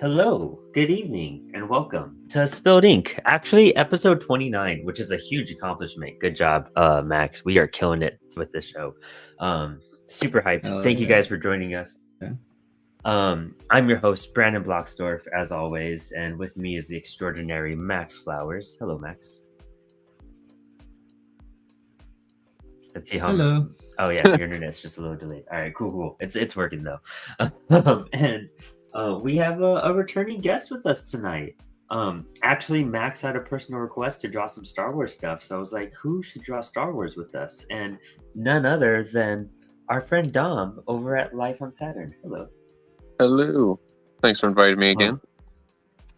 Hello, good evening, and welcome to Spilled Ink. Actually, episode 29, which is a huge accomplishment. Good job, Max. We are killing it with this show. Super hyped. Oh, Thank you yeah. guys for joining us. Yeah. I'm your host, Brandon Blocksdorf, as always, and with me is the extraordinary Max Flowers. Hello, Max. Let's see how. Hello. Oh yeah, your internet's just a little delayed. All right, cool. It's working though. And we have a returning guest with us tonight. Actually, Max had a personal request to draw some Star Wars stuff, so I was like, who should draw Star Wars with us? And none other than our friend Dom over at Life on Saturn. Hello. Hello. Thanks for inviting me again.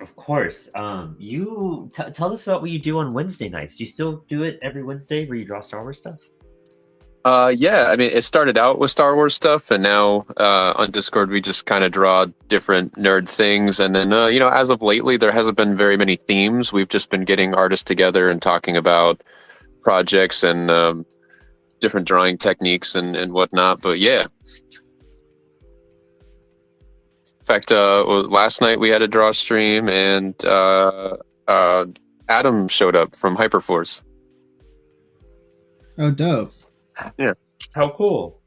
Of course. You tell us about what you do on Wednesday nights. Do you still do it every Wednesday where you draw Star Wars stuff? Yeah, I mean, it started out with Star Wars stuff, and now on Discord we just kind of draw different nerd things. And then, as of lately, there hasn't been very many themes. We've just been getting artists together and talking about projects and different drawing techniques and whatnot. But yeah. In fact, last night we had a draw stream, and Adam showed up from Hyperforce. Oh, dope. Yeah. How cool.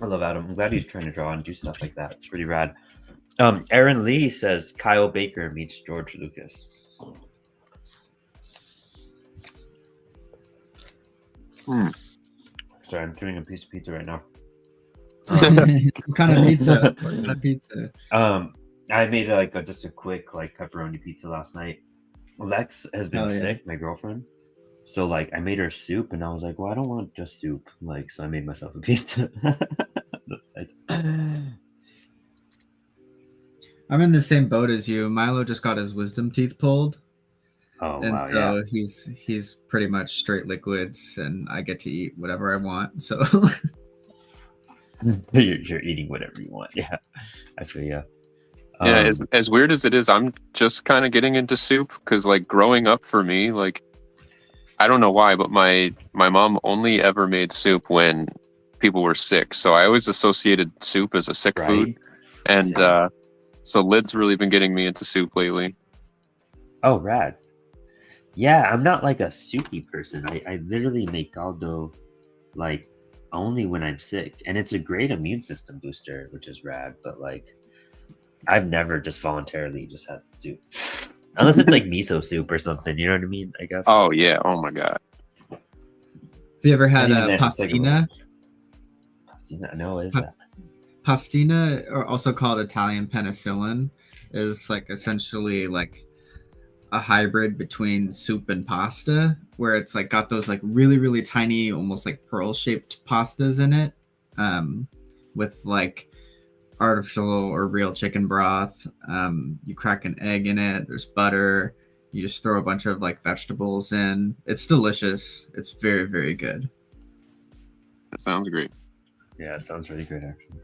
I love Adam. I'm glad he's trying to draw and do stuff like that. It's pretty rad. Aaron Lee says Kyle Baker meets George Lucas. Sorry, I'm chewing a piece of pizza right now. What kind of pizza? What kind of pizza? I made just a quick pepperoni pizza last night. Lex has been sick, my girlfriend. So I made her soup, and I was like, well, I don't want just soup. So I made myself a pizza. That's right. I'm in the same boat as you. Milo just got his wisdom teeth pulled. Oh, and wow, so he's pretty much straight liquids, and I get to eat whatever I want. So you're eating whatever you want. Yeah, I feel you. Yeah, as weird as it is, I'm just kind of getting into soup because growing up for me, I don't know why, but my mom only ever made soup when people were sick. So I always associated soup as a sick food. And so Lid's really been getting me into soup lately. Oh, rad. Yeah, I'm not a soupy person. I literally make caldo only when I'm sick. And it's a great immune system booster, which is rad. But I've never just voluntarily just had soup. Unless it's miso soup or something, you know what I mean? I guess. Oh yeah! Oh my god! Have you ever had a pastina? Pastina? No, what is that? Pastina, or also called Italian penicillin, is essentially a hybrid between soup and pasta, where it's got those really really tiny, almost pearl shaped pastas in it, with artificial or real chicken broth. You crack an egg in it. There's butter. You just throw a bunch of vegetables in. It's delicious. It's very, very good. That sounds great. Yeah, it sounds really great actually.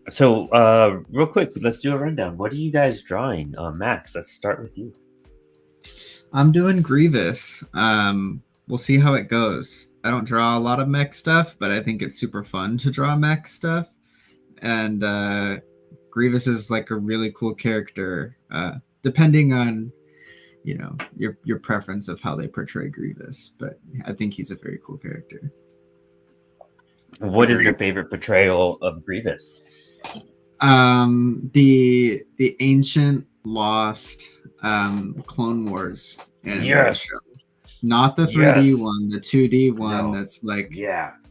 So real quick, let's do a rundown. What are you guys drawing? Max, let's start with you. I'm doing Grievous. We'll see how it goes. I don't draw a lot of mech stuff, but I think it's super fun to draw mech stuff. And Grievous is a really cool character, depending on your preference of how they portray Grievous. But I think he's a very cool character. What is your favorite portrayal of Grievous? The ancient lost Clone Wars animation show. Not the 3D one, the 2D one. No. That's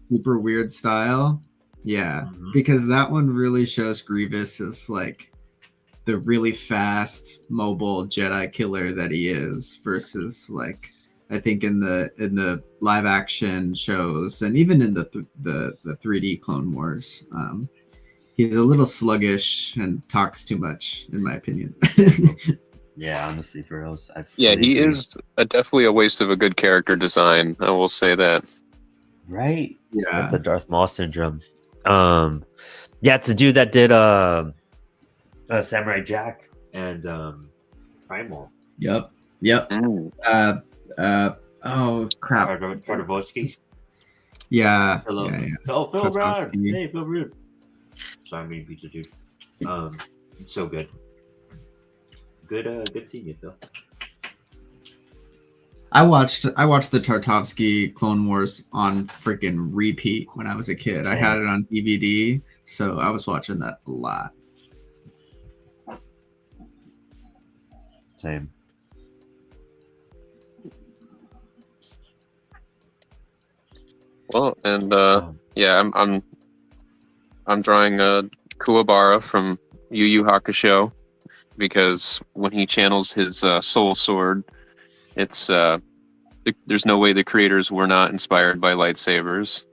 super weird style. Yeah, because that one really shows Grievous as the really fast, mobile Jedi killer that he is, versus I think in the live action shows and even in the 3D Clone Wars, he's a little sluggish and talks too much, in my opinion. Yeah, honestly, for reals. Yeah, he is definitely a waste of a good character design. I will say that. Right? Yeah. With the Darth Maul syndrome. Yeah, it's the dude that did Samurai Jack and Primal. Yep. Mm. Oh crap. Tartakovsky. Yeah. Hello. Yeah. Phil Rudd. Hey, Phil Rudd. Sorry, I'm eating pizza too. It's so good. Good seeing you, Phil. I watched the Tartovsky Clone Wars on freaking repeat when I was a kid. Same. I had it on DVD, so I was watching that a lot. Same. Well, and yeah, I'm drawing Kuwabara from Yu Yu Hakusho because when he channels his soul sword, it's there's no way the creators were not inspired by lightsabers.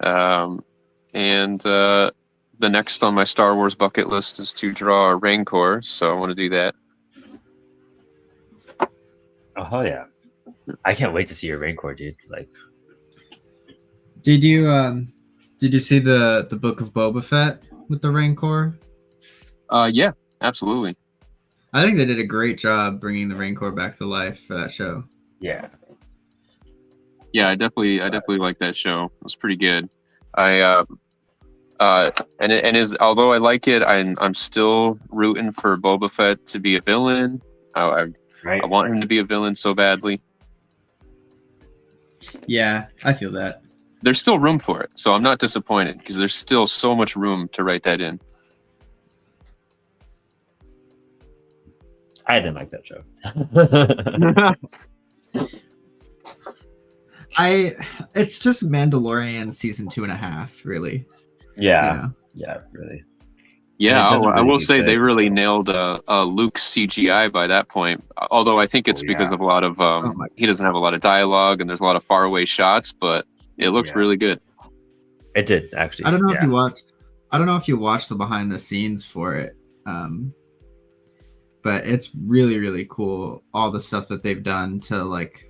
And the next on my Star Wars bucket list is to draw a Rancor, so I want to do that. Oh hell yeah! I can't wait to see your Rancor, dude. Like, did you see the Book of Boba Fett with the Rancor? Yeah, absolutely. I think they did a great job bringing the Rancor back to life for that show. Yeah. Yeah, I definitely like that show. It was pretty good. Although I like it, I'm still rooting for Boba Fett to be a villain. I want him to be a villain so badly. Yeah, I feel that. There's still room for it, so I'm not disappointed because there's still so much room to write that in. I didn't like that show. It's just Mandalorian season 2.5, really. Yeah. You know? Yeah, really. Yeah, I will say they really nailed Luke's CGI by that point. Although I think it's because of a lot of he doesn't have a lot of dialogue and there's a lot of faraway shots, but it looks really good. It did actually. I don't know if you watched the behind the scenes for it, but it's really, really cool. All the stuff that they've done to like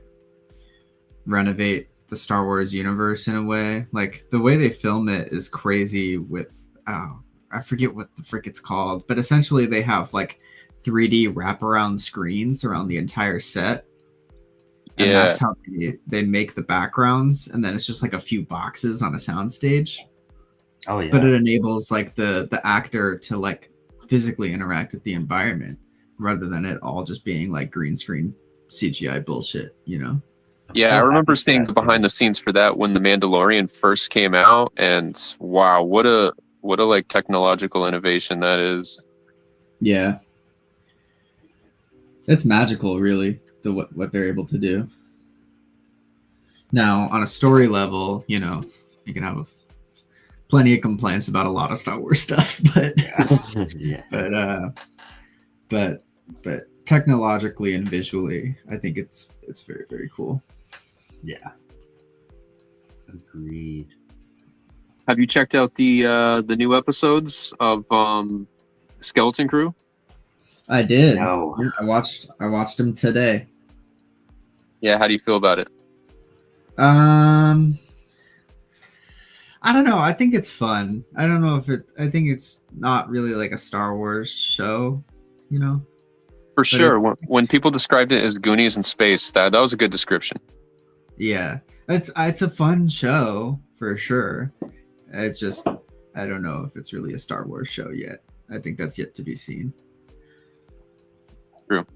renovate the Star Wars universe in a way. Like the way they film it is crazy. With I forget what the frick it's called, but essentially they have like 3D wraparound screens around the entire set. And that's how they make the backgrounds. And then it's just like a few boxes on a soundstage. Oh yeah. But it enables like the actor to like physically interact with the environment rather than it all just being like green screen CGI bullshit, you know? Yeah, I remember seeing the behind the scenes for that when The Mandalorian first came out, and wow, what a like technological innovation that is. Yeah. It's magical, really, what they're able to do. Now, on a story level, you know, you can have plenty of complaints about a lot of Star Wars stuff, but but technologically and visually, I think it's very, very cool. Yeah. Agreed. Have you checked out the new episodes of Skeleton Crew? I did. No. I watched them today. Yeah, how do you feel about it? I don't know. I think it's fun. I don't know if I think it's not really like a Star Wars show, you know? For sure. When people described it as Goonies in space, that was a good description. Yeah. It's a fun show for sure. It's just I don't know if it's really a Star Wars show yet. I think that's yet to be seen. True.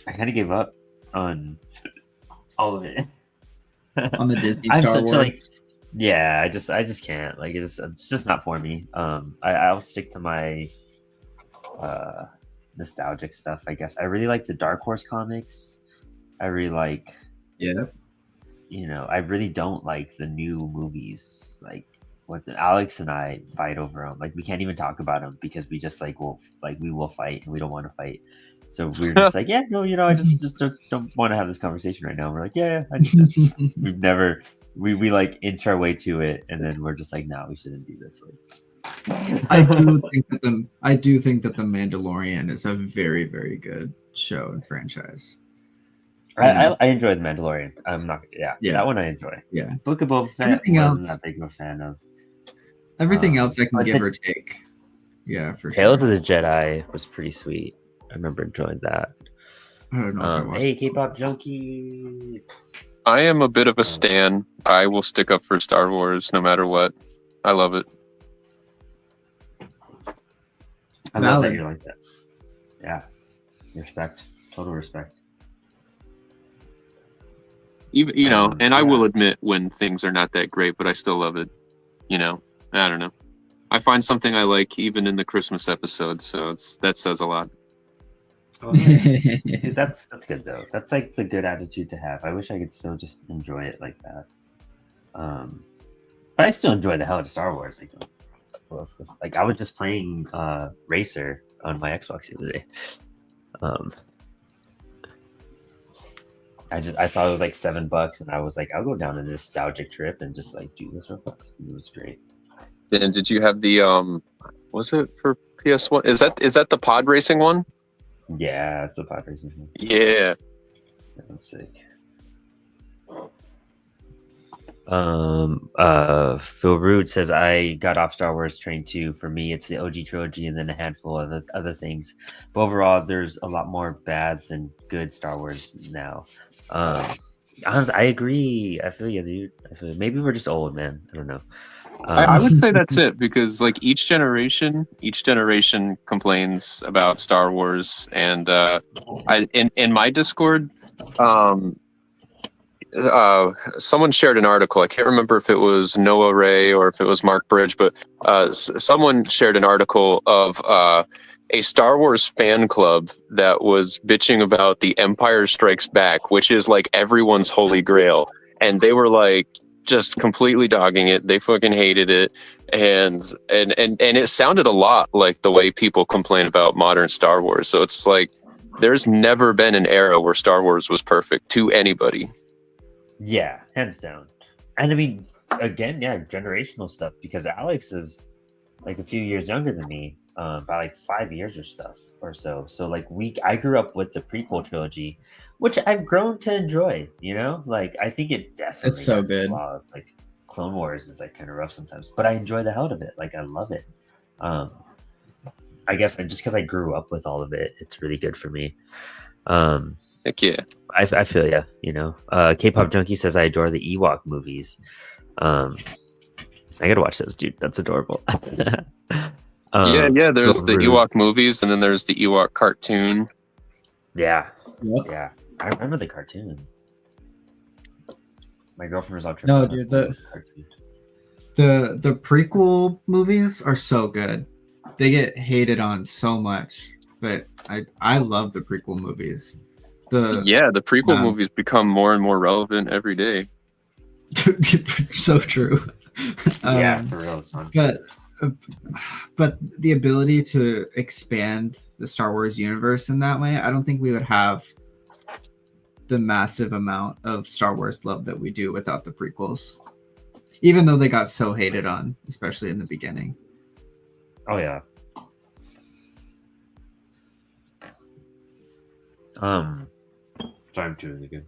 I kind of gave up on all of it. On the Disney Star Wars. I just can't. Like it's just not for me. I'll stick to my nostalgic stuff, I guess. I really like the Dark Horse comics. I really like you know, I really don't like the new movies. Like what Alex and I fight over them. Like we can't even talk about them because we just we will fight and we don't want to fight. So we're just like, yeah, no, you know, I just don't want to have this conversation right now. And we're like, yeah, I understand. We've never we like inch our way to it, and then we're just like, no, we shouldn't do this. Like, I do think that the Mandalorian is a very, very good show and franchise. I enjoy the Mandalorian. I'm not, that one I enjoy. Yeah, Book of Boba Fett wasn't that big of a fan of. Everything else I can give or take. Yeah, for Tales sure. of the Jedi was pretty sweet. I remember enjoying that. I don't know. Hey, K-pop junkie. I am a bit of a stan. I will stick up for Star Wars no matter what. I love it. I love that you're like that. Yeah. Respect. Total respect. Even, and I will admit when things are not that great, but I still love it. I don't know. I find something I like even in the Christmas episode, so that says a lot. Oh, dude, that's good though. That's like the good attitude to have. I wish I could still just enjoy it like that. But I still enjoy the hell out of Star Wars. Like I was just playing Racer on my Xbox the other day. I saw it was like $7, and I was like, I'll go down a nostalgic trip and just like do this real fast. It was great. And did you have the was it for PS1? Is that the pod racing one? Yeah, it's the pod racing one. Yeah. That was sick. Phil Rude says I got off Star Wars train too. For me, it's the OG trilogy and then a handful of other things. But overall, there's a lot more bad than good Star Wars now. Honestly, I agree. I feel you, dude. Maybe we're just old, man. I don't know. I would say that's it, because like each generation complains about Star Wars, and in my Discord, someone shared an article. I can't remember if it was Noah Ray or if it was Mark Bridge, but someone shared an article of a Star Wars fan club that was bitching about The Empire Strikes Back, which is like everyone's holy grail, and they were like just completely dogging it. They fucking hated it, and it sounded a lot like the way people complain about modern Star Wars. So it's like there's never been an era where Star Wars was perfect to anybody. Yeah, hands down. And I mean, again, yeah, generational stuff, because Alex is like a few years younger than me, by like 5 years or so. So like I grew up with the prequel trilogy, which I've grown to enjoy. Like I think it definitely it's so has good. flaws. Like Clone Wars is like kind of rough sometimes, but I enjoy the hell out of it. Like I love it. I guess just because I grew up with all of it, it's really good for me. Heck yeah. I feel ya. K-pop Junkie says I adore the Ewok movies. I gotta watch those, dude. That's adorable. Yeah. There's the Ewok movies, and then there's the Ewok cartoon. Yeah. Yep. Yeah. I remember the cartoon. My girlfriend was all tripped. No, dude, the prequel movies are so good. They get hated on so much, but I love the prequel movies. The prequel movies become more and more relevant every day. So true. Yeah, for real. But the ability to expand the Star Wars universe in that way, I don't think we would have the massive amount of Star Wars love that we do without the prequels, even though they got so hated on, especially in the beginning. Oh yeah. Sorry, I'm chewing again.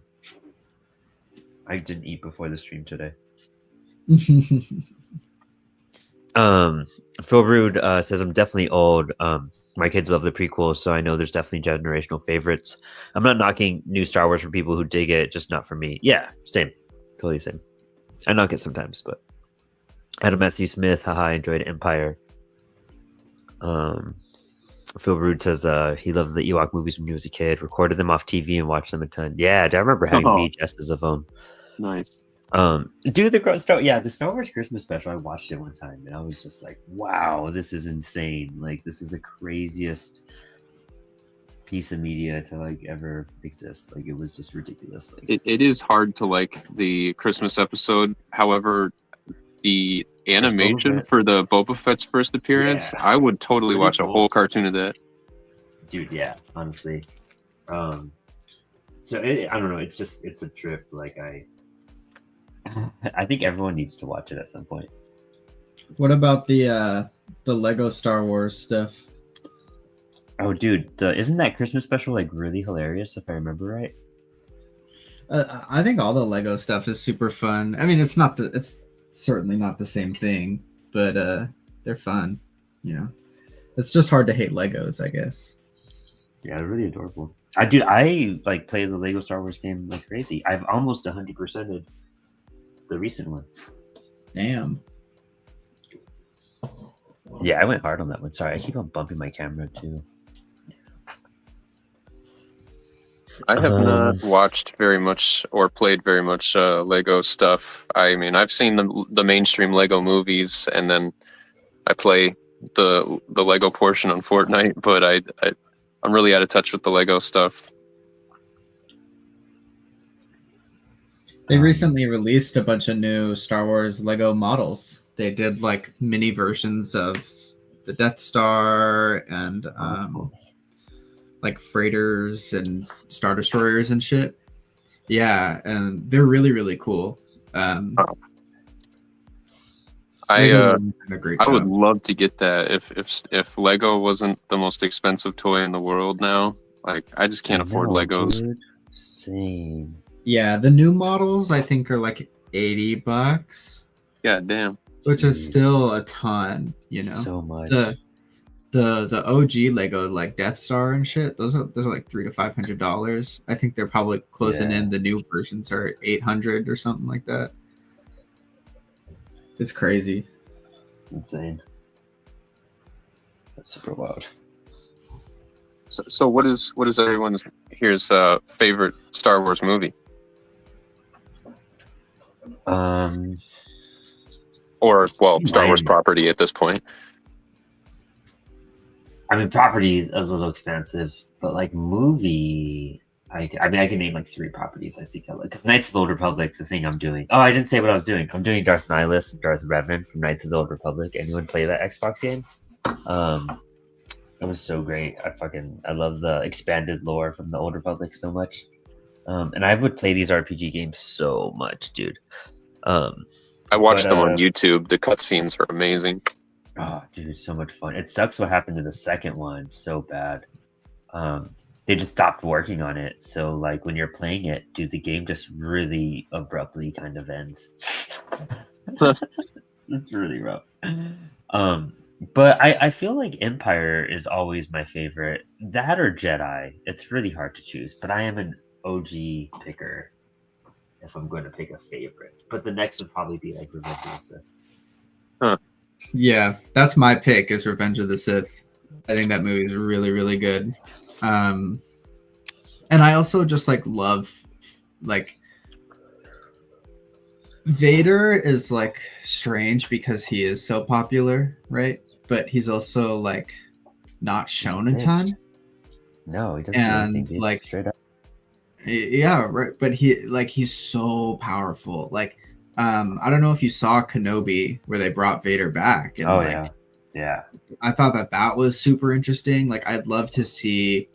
I didn't eat before the stream today. Phil Rude says I'm definitely old. My kids love the prequels, so I know there's definitely generational favorites. I'm not knocking new Star Wars for people who dig it, just not for me. Yeah, same. Totally same. I knock it sometimes, but Adam Matthew Smith, haha, I enjoyed Empire. Phil Rude says he loves the Ewok movies when he was a kid, recorded them off TV and watched them a ton. Yeah, I remember having VHSs of them. Nice. Dude, the Star Wars Christmas special, I watched it one time and I was just like, wow, this is insane. Like, this is the craziest piece of media to like ever exist. Like, it was just ridiculous. Like, it is hard to like the Christmas episode. However, the animation for the Boba Fett's first appearance, yeah, I would totally watch a whole cartoon of that. Dude, yeah, honestly. So I don't know. It's a trip. Like I think everyone needs to watch it at some point. What about the Lego Star Wars stuff? Oh, dude, isn't that Christmas special like really hilarious? If I remember right. I think all the Lego stuff is super fun. I mean, it's certainly not the same thing, but they're fun. It's just hard to hate Legos, I guess. Yeah, they're really adorable. I like play the Lego Star Wars game like crazy. I've almost 100%ed the recent one. Damn. Yeah, I went hard on that one. Sorry, I keep on bumping my camera too. I have not watched very much or played very much Lego stuff. I mean, I've seen the mainstream Lego movies, and then I play the Lego portion on Fortnite. But I'm really out of touch with the Lego stuff. They recently released a bunch of new Star Wars Lego models. They did like mini versions of the Death Star and like freighters and Star Destroyers and shit. Yeah, and they're really, really cool. I would love to get that if Lego wasn't the most expensive toy in the world now. Like, I just can't afford Legos. Dude. Same. Yeah, the new models I think are like $80. Yeah, damn. Which is still a ton, you know. So much. The OG Lego like Death Star and shit, those are like $300 to $500. I think they're probably closing in. The new versions are $800 or something like that. It's crazy. Insane. That's super wild. So what is everyone's here's favorite Star Wars movie? Or Star Wars property at this point. I mean, property is a little expensive, but like movie, I can name like 3 properties I think I like. Because Knights of the Old Republic, the thing I'm doing. Oh, I didn't say what I was doing. I'm doing Darth Nihilus and Darth Revan from Knights of the Old Republic. Anyone play that Xbox game? It was so great. I love the expanded lore from the Old Republic so much. And I would play these RPG games so much, dude. I watched them on YouTube. The cutscenes are amazing. Oh, dude, so much fun. It sucks what happened to the second one so bad. They just stopped working on it. So, like, when you're playing it, dude, the game just really abruptly kind of ends. It's really rough. But I feel like Empire is always my favorite. That or Jedi. It's really hard to choose, but I am an OG picker if I'm going to pick a favorite. But the next would probably be like Revenge of the Sith. Huh. Yeah, that's my pick is Revenge of the Sith. I think that movie is really, really good. And I also just like love like Vader is like strange because he is so popular, right? But he's also like not shown a ton. No, he doesn't. And like straight up. Yeah, right. But he's so powerful. Like I don't know if you saw Kenobi where they brought Vader back. And yeah. I thought that was super interesting. Like I'd love to see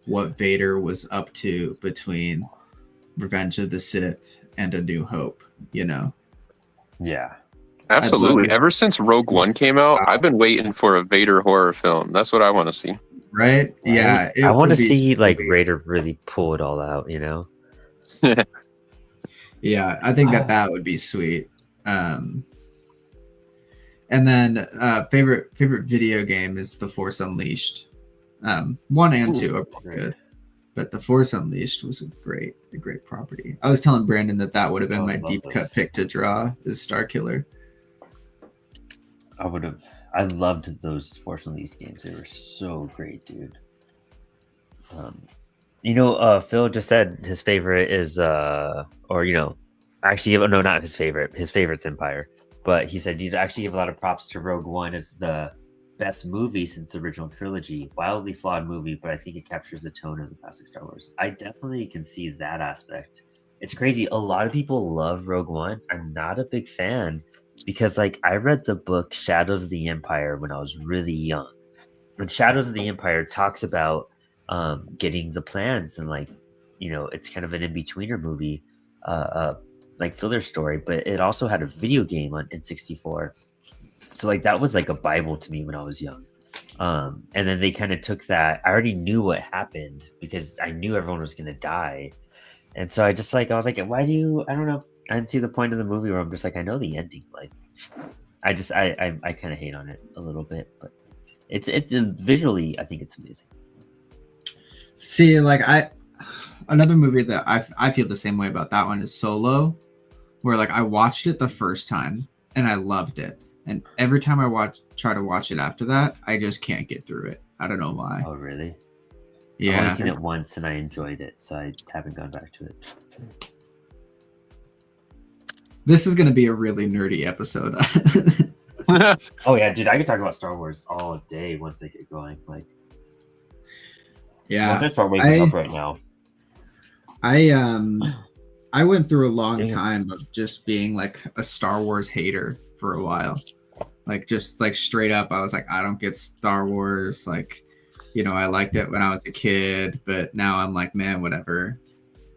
what Vader was up to between Revenge of the Sith and A New Hope, you know? Yeah. Absolutely. Ever since Rogue One came out, I've been waiting for a Vader horror film. That's what I want to see. Right? Yeah. I want to see like Vader really pull it all out, you know? Yeah, I think that would be sweet. And then favorite video game is The Force Unleashed. 1 and 2 are both good, but The Force Unleashed was a great property. I was telling Brandon that would have been my deep cut pick to draw is Star Killer. I loved those Force Unleashed games. They were so great, dude. Phil just said his favorite is actually no, not his favorite. His favorite's Empire. But he said you'd actually give a lot of props to Rogue One as the best movie since the original trilogy. Wildly flawed movie, but I think it captures the tone of the classic Star Wars. I definitely can see that aspect. It's crazy. A lot of people love Rogue One. I'm not a big fan because, like, I read the book Shadows of the Empire when I was really young. And Shadows of the Empire talks about getting the plans and, like, it's kind of an in-betweener movie, like filler story, but it also had a video game on N64. So like that was like a Bible to me when I was young. And then they kind of took that. I already knew what happened because I knew everyone was going to die. And so I was like, I don't know. I didn't see the point of the movie where I'm just like, I know the ending. Like I kind of hate on it a little bit, but it's visually, I think it's amazing. See, like another movie that I feel the same way about that one is Solo, where like I watched it the first time and I loved it, and every time I try to watch it after that, I just can't get through it. I don't know why. Oh, really? Yeah, I've only seen it once and I enjoyed it, so I haven't gone back to it. this is gonna be a really nerdy episode. Oh yeah, dude, I could talk about Star Wars all day once I get going. Like, yeah, once I start waking up right now. I went through a long time of just being like a Star Wars hater for a while. Like just like straight up, I was like, I don't get Star Wars. Like, you know, I liked it when I was a kid, but now I'm like, man, whatever.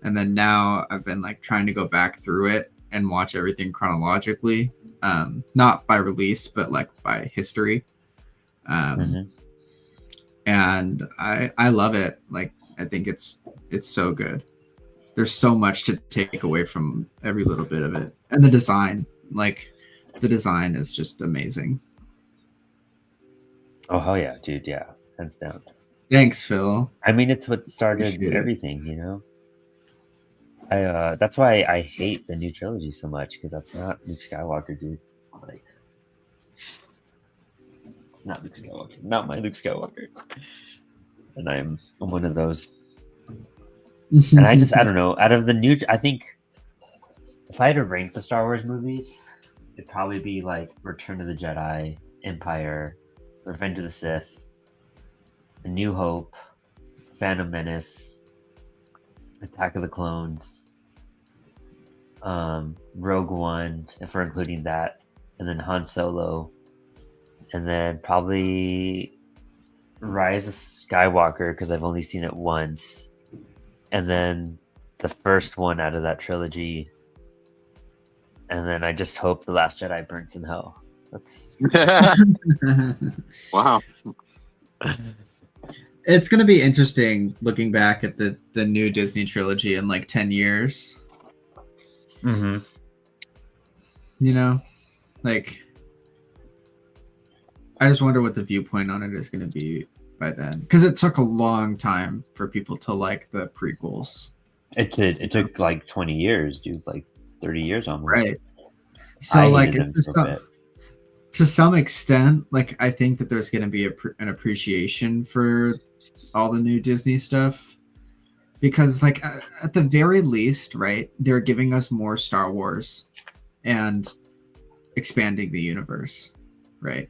And then now I've been like trying to go back through it and watch everything chronologically, not by release, but like by history. And I love it. Like, I think it's so good. There's so much to take away from every little bit of it, and the design is just amazing. Oh hell yeah, dude! Yeah, hands down. Thanks, Phil. I mean, it's what started everything, you know. That's why I hate the new trilogy so much, because that's not Luke Skywalker, dude. Like, it's not Luke Skywalker, not my Luke Skywalker, and I'm one of those. And I don't know. Out of the new, I think if I had to rank the Star Wars movies, it'd probably be like Return of the Jedi, Empire, Revenge of the Sith, A New Hope, Phantom Menace, Attack of the Clones, Rogue One, if we're including that, and then Han Solo, and then probably Rise of Skywalker, because I've only seen it once, and then the first one out of that trilogy, and then I just hope The Last Jedi burns in hell. That's wow. It's gonna be interesting looking back at the new Disney trilogy in like 10 years. Mm-hmm. You know, like I just wonder what the viewpoint on it is gonna be by then, because it took a long time for people to like the prequels. It took like 20 years, dude, like 30 years almost. Right. So like to some extent, like I think that there's going to be an appreciation for all the new Disney stuff, because like at the very least, right, they're giving us more Star Wars and expanding the universe, right?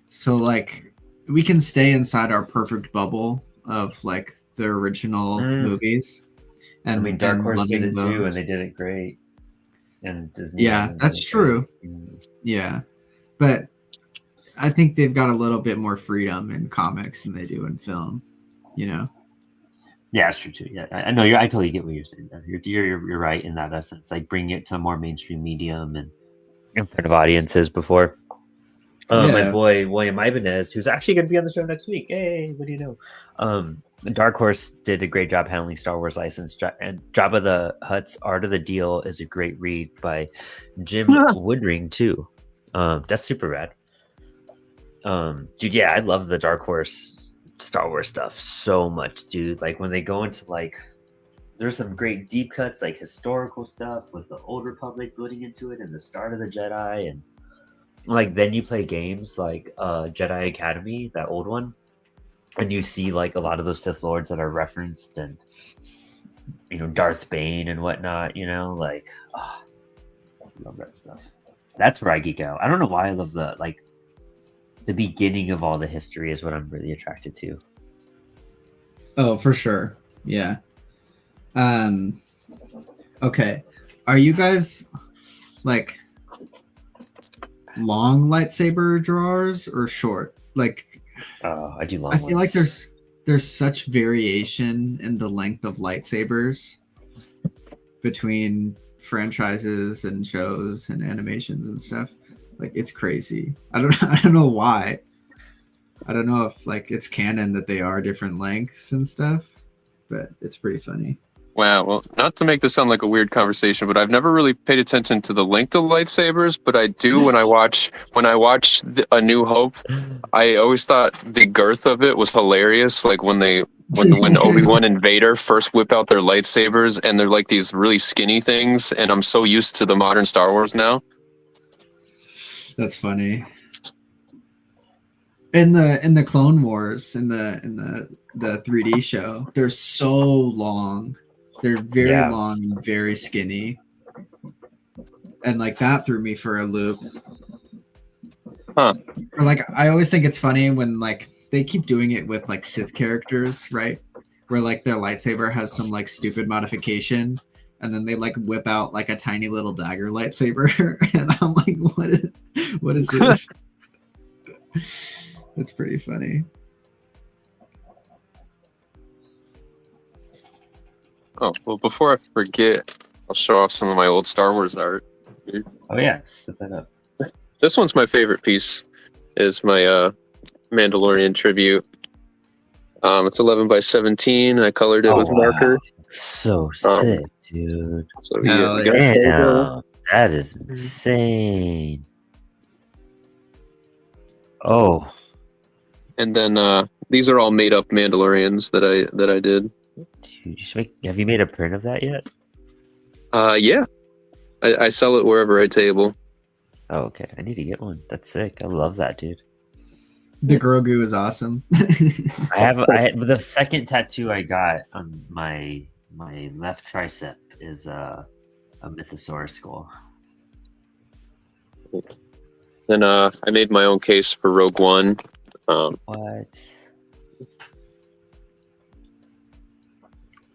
So like we can stay inside our perfect bubble of like the original movies. And I mean, Dark Horse did it too, and they did it great. And Disney, yeah, that's true. Yeah, but I think they've got a little bit more freedom in comics than they do in film. You know. Yeah, that's true too. Yeah, I know. I totally get what you're saying. You're right in that essence. Like bring it to a more mainstream medium and in front of audiences before. My boy William Ibanez, who's actually going to be on the show next week. Hey, what do you know? Dark Horse did a great job handling Star Wars license, and Jabba the Hutt's Art of the Deal is a great read by Jim Woodring too. That's super rad. Dude, yeah, I love the Dark Horse Star Wars stuff so much, dude. Like when they go into like, there's some great deep cuts, like historical stuff with the Old Republic building into it and the start of the Jedi, and like then you play games like Jedi Academy, that old one, and you see like a lot of those Sith Lords that are referenced, and you know, Darth Bane and whatnot, you know, like I love that stuff. That's where I geek out. I don't know why I love the beginning of all the history is what I'm really attracted to. Oh, for sure. Yeah. Okay. Are you guys like long lightsaber drawers or short? Like, I do long. I feel like there's such variation in the length of lightsabers between franchises and shows and animations and stuff. Like, it's crazy. I don't know why. I don't know if like it's canon that they are different lengths and stuff, but it's pretty funny. Wow. Well, not to make this sound like a weird conversation, but I've never really paid attention to the length of lightsabers, but I do when I watch A New Hope. I always thought the girth of it was hilarious. Like when they when Obi-Wan and Vader first whip out their lightsabers, and they're like these really skinny things, and I'm so used to the modern Star Wars now. That's funny. In the Clone Wars, in the 3D show, they're so long. They're very long and very skinny. And like that threw me for a loop. Huh. Or like I always think it's funny when like they keep doing it with like Sith characters, right? Where like their lightsaber has some like stupid modification, and then they like whip out like a tiny little dagger lightsaber, and I'm like, what is this? It's pretty funny. Oh, well, before I forget, I'll show off some of my old Star Wars art. Oh yeah, put that up. This one's my favorite piece. Is my Mandalorian tribute. It's 11 by 17. I colored it with marker. So sick, dude. So damn, that is insane. Oh. And then these are all made up Mandalorians that I did. Dude, have you made a print of that yet? Yeah. I sell it wherever I table. Oh, okay. I need to get one. That's sick. I love that, dude. The Grogu is awesome. I the second tattoo I got on my left tricep is a Mythosaurus skull. Then I made my own case for Rogue One. What?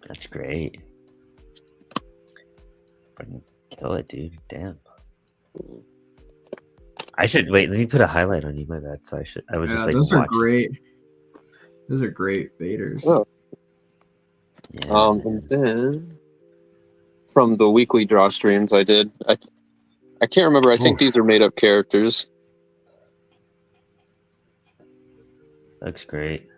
That's great. Fucking kill it, dude. Damn. I should wait. Let me put a highlight on you. My bad. So I was just like, those are great. Those are great Vaders. Oh. Yeah. And then from the weekly draw streams I did, I can't remember. I think these are made up characters. Looks great.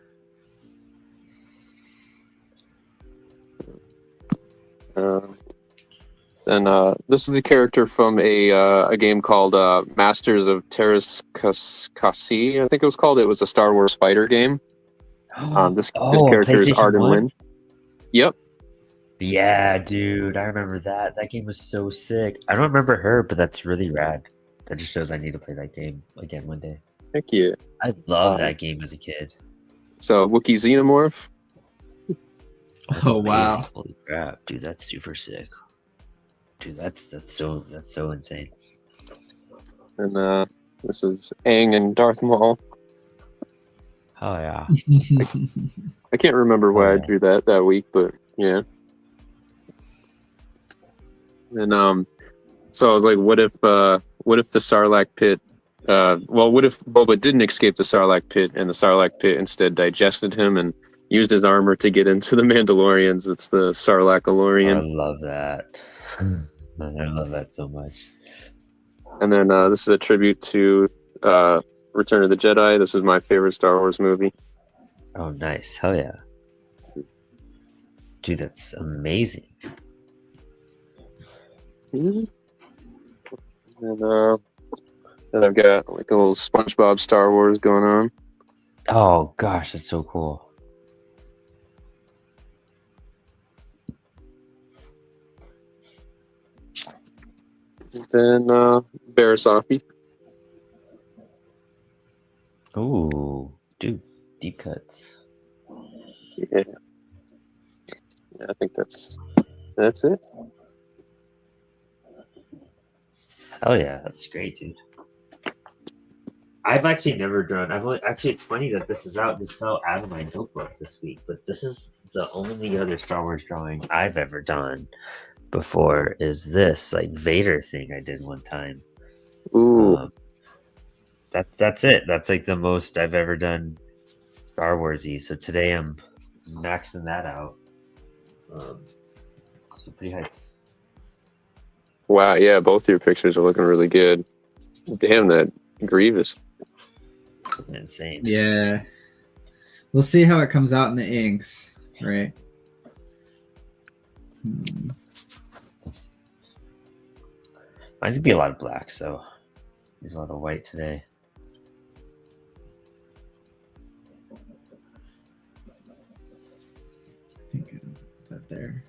And this is a character from a game called Masters of Terras Kasi, I think it was called. It was a Star Wars fighter game. This character is Arden Lin. Yep. Yeah, dude, I remember that. That game was so sick. I don't remember her, but that's really rad. That just shows I need to play that game again one day. Heck yeah. I loved that game as a kid. So Wookiee Xenomorph. Oh wow! Holy crap, dude, that's super sick. Dude, that's so insane. And this is Aang and Darth Maul. Oh yeah. I can't remember why I drew that week, but yeah. And so I was like, what if the Sarlacc pit? What if Boba didn't escape the Sarlacc pit, and the Sarlacc pit instead digested him and used his armor to get into the Mandalorians? It's the Sarlaccalorian. I love that. I love that so much. And then this is a tribute to Return of the Jedi. This is my favorite Star Wars movie. Oh, nice. Hell yeah. Dude, that's amazing. Mm-hmm. And then I've got like a little SpongeBob Star Wars going on. Oh gosh, that's so cool. And then Barasafi. Ooh, dude, deep cuts. Yeah. I think that's it. Oh yeah, that's great, dude. I've actually never drawn. Actually, it's funny that this is out. This fell out of my notebook this week, but this is the only other Star Wars drawing I've ever done before. Is this like Vader thing I did one time? Ooh. That's it. That's like the most I've ever done Star Warsy. So today I'm maxing that out. So pretty hyped. Wow, yeah, both your pictures are looking really good. Damn, that Grievous. Insane. Yeah. We'll see how it comes out in the inks, right? Mine's gonna be a lot of black, so there's a lot of white today. there.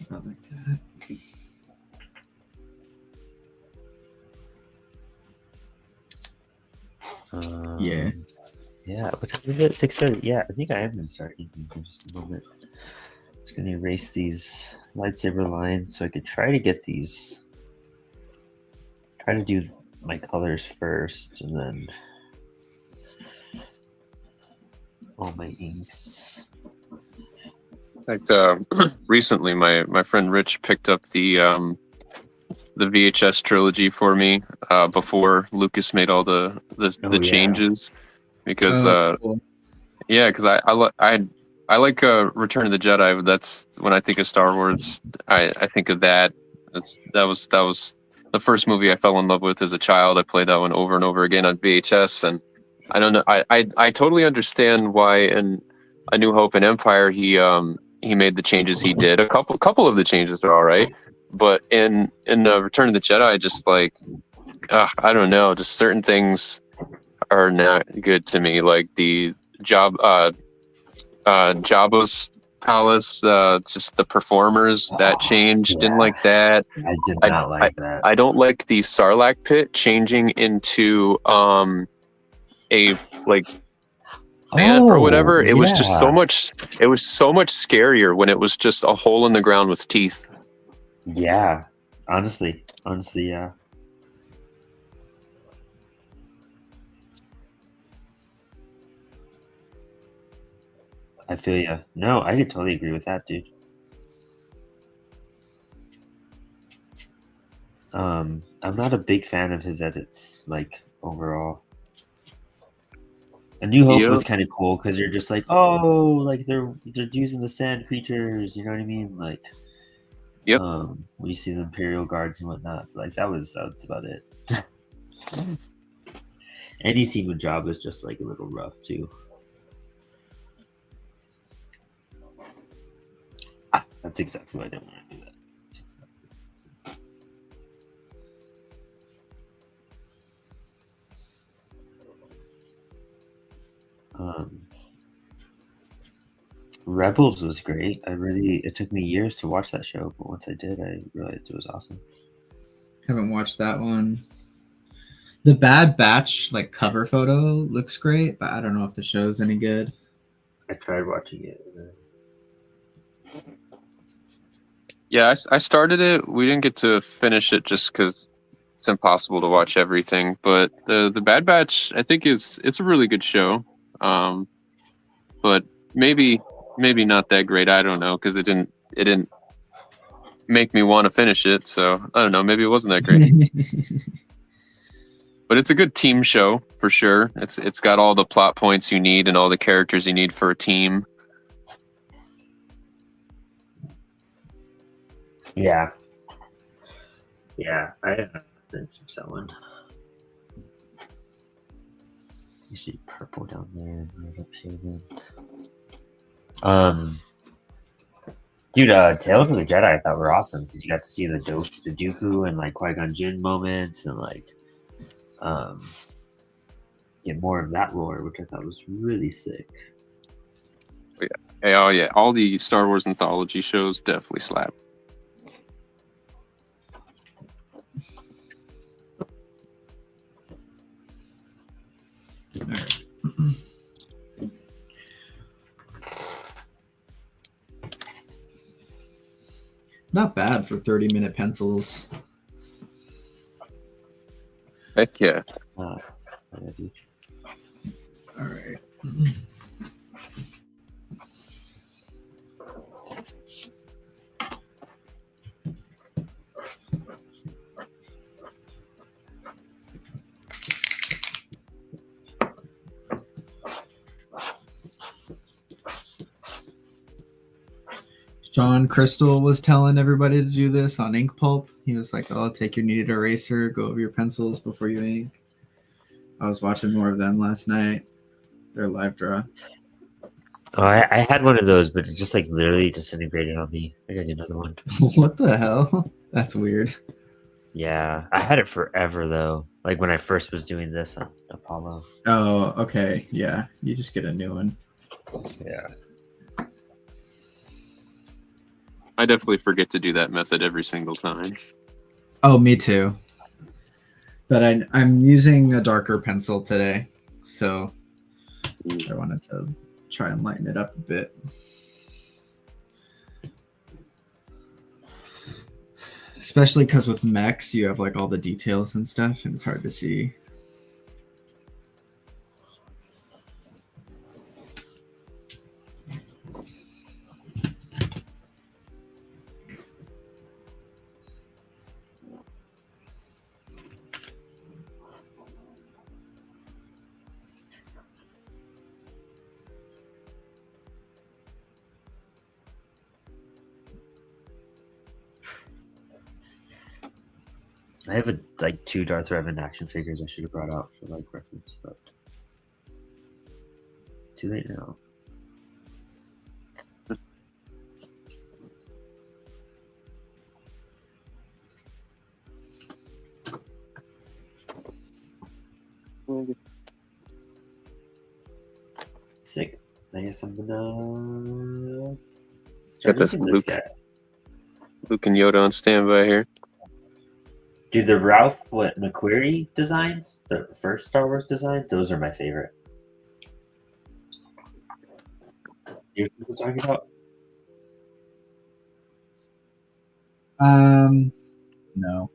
Not like that. Yeah. Yeah. What time is it? 6:30. Yeah, I think I am gonna start inking for just a moment. Just gonna erase these lightsaber lines so I could try to get these. Try to do my colors first, and then all my inks. In fact, recently my friend Rich picked up the VHS trilogy for me before Lucas made all the changes, because cool. yeah, because I like Return of the Jedi. That's when I think of Star Wars. I think of that. That was the first movie I fell in love with as a child. I played that one over and over again on VHS, and I don't know. I totally understand why in A New Hope and Empire he made the changes he did. A couple of the changes are all right, but in Return of the Jedi, just like I don't know, just certain things are not good to me, like the Jabba's palace, just the performers that changed. Didn't like that. I did not like that. I don't like the Sarlacc pit changing into a like pit or whatever. It was just so much. It was so much scarier when it was just a hole in the ground with teeth. Yeah, honestly, yeah. I feel you. No, I could totally agree with that, dude. I'm not a big fan of his edits, like overall. A New Hope was kind of cool because you're just like, oh, like they're using the sand creatures, you know what I mean? Like, yep. When you see the Imperial guards and whatnot, like that was about it. Any scene with Jabba was just like a little rough too. That's exactly why I don't want to do that. Rebels was great. It took me years to watch that show, but once I did, I realized it was awesome. Haven't watched that one. The Bad Batch like cover photo looks great, but I don't know if the show's any good. I tried watching it. Yeah, I started it. We didn't get to finish it just because it's impossible to watch everything. But the Bad Batch, I think it's a really good show. But maybe not that great. I don't know, because it didn't make me want to finish it. So I don't know. Maybe it wasn't that great. But it's a good team show for sure. It's got all the plot points you need and all the characters you need for a team. Yeah. I finished that one. You see purple down there, right up here. Dude, Tales of the Jedi I thought were awesome because you got to see the Dooku and like Qui-Gon Jinn moments and like get more of that lore, which I thought was really sick. Oh yeah, all the Star Wars anthology shows definitely slap. All right. Not bad for 30-minute pencils. Heck yeah. All right. John Crystal was telling everybody to do this on Ink Pulp. He was like, "Oh, take your kneaded eraser, go over your pencils before you ink." I was watching more of them last night. Their live draw. Oh, I had one of those, but it just like literally disintegrated on me. I gotta get another one. What the hell? That's weird. Yeah, I had it forever though. Like when I first was doing this on Apollo. Oh, okay. Yeah, you just get a new one. Yeah. I definitely forget to do that method every single time. Oh, me too. But I'm using a darker pencil today, so I wanted to try and lighten it up a bit. Especially because with mechs, you have like all the details and stuff, and it's hard to see. I have like 2 Darth Revan action figures I should have brought out for like reference, but too late now. Sick. I guess I'm gonna start Got this making Luke. guy. Luke and Yoda on standby here. Do the Ralph McQuarrie designs, the first Star Wars designs, those are my favorite. You know what I'm talking about? No.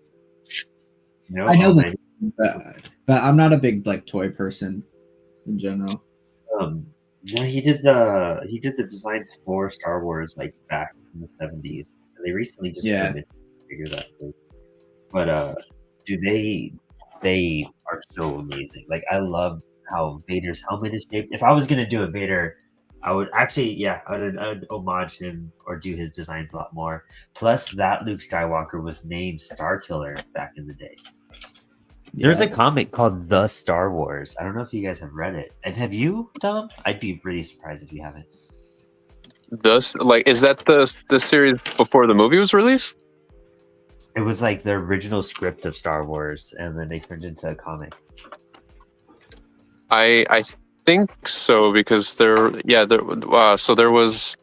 No, I know that, but I'm not a big like toy person in general. No, he did the designs for Star Wars like back in the 70s. And they recently just put them in figures actually. But dude, they are so amazing. Like I love how Vader's helmet is shaped. If I was gonna do a Vader, I would actually, I would homage him or do his designs a lot more. Plus, that Luke Skywalker was named Starkiller back in the day. There's a comic called The Star Wars. I don't know if you guys have read it. And have you, Tom? I'd be really surprised if you haven't. Thus, like, is that the series before the movie was released? It was like the original script of Star Wars, and then they turned into a comic. I think so because so there was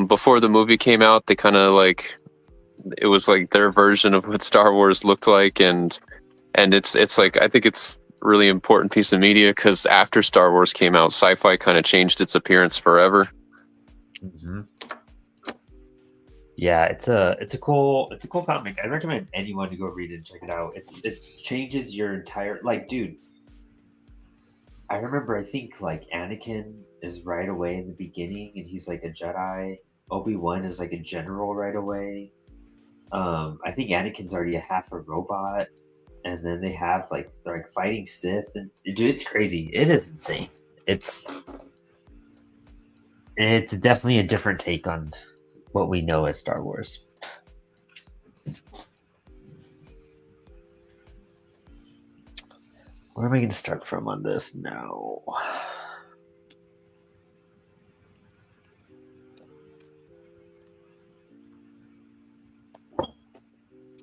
before the movie came out, they kind of like it was like their version of what Star Wars looked like, and it's like I think it's a really important piece of media because after Star Wars came out, sci-fi kind of changed its appearance forever. Mm-hmm. Yeah, it's a cool comic. I recommend anyone to go read it and check it out. It changes your entire dude. I remember I think like Anakin is right away in the beginning and he's like a Jedi. Obi-Wan is like a general right away. I think Anakin's already a half a robot, and then they have they're like fighting Sith, and dude, it's crazy. It is insane. It's definitely a different take on what we know as Star Wars. Where am I going to start from on this now?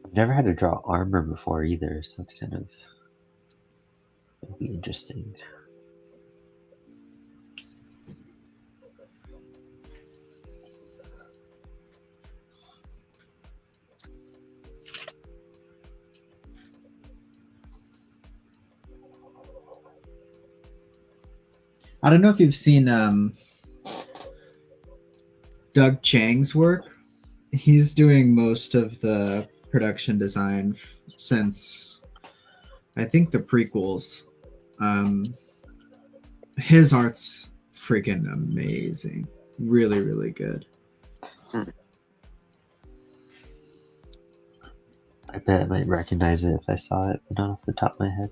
I've never had to draw armor before either, so it's it'll be interesting. I don't know if you've seen Doug Chang's work. He's doing most of the production design since I think the prequels. His art's freaking amazing. Really, really good. I bet I might recognize it if I saw it, but not off the top of my head.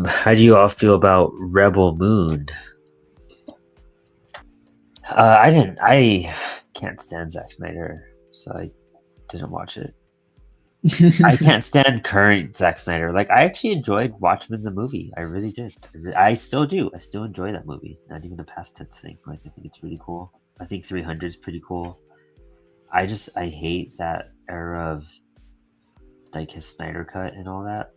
How do you all feel about Rebel Moon? I can't stand Zack Snyder, so I didn't watch it. I can't stand current Zack Snyder. Like, I actually enjoyed Watchmen the movie. I really did. I still do. I still enjoy that movie. Not even a past tense thing. Like, I think it's really cool. I think 300 is pretty cool. I hate that era of like his Snyder cut and all that,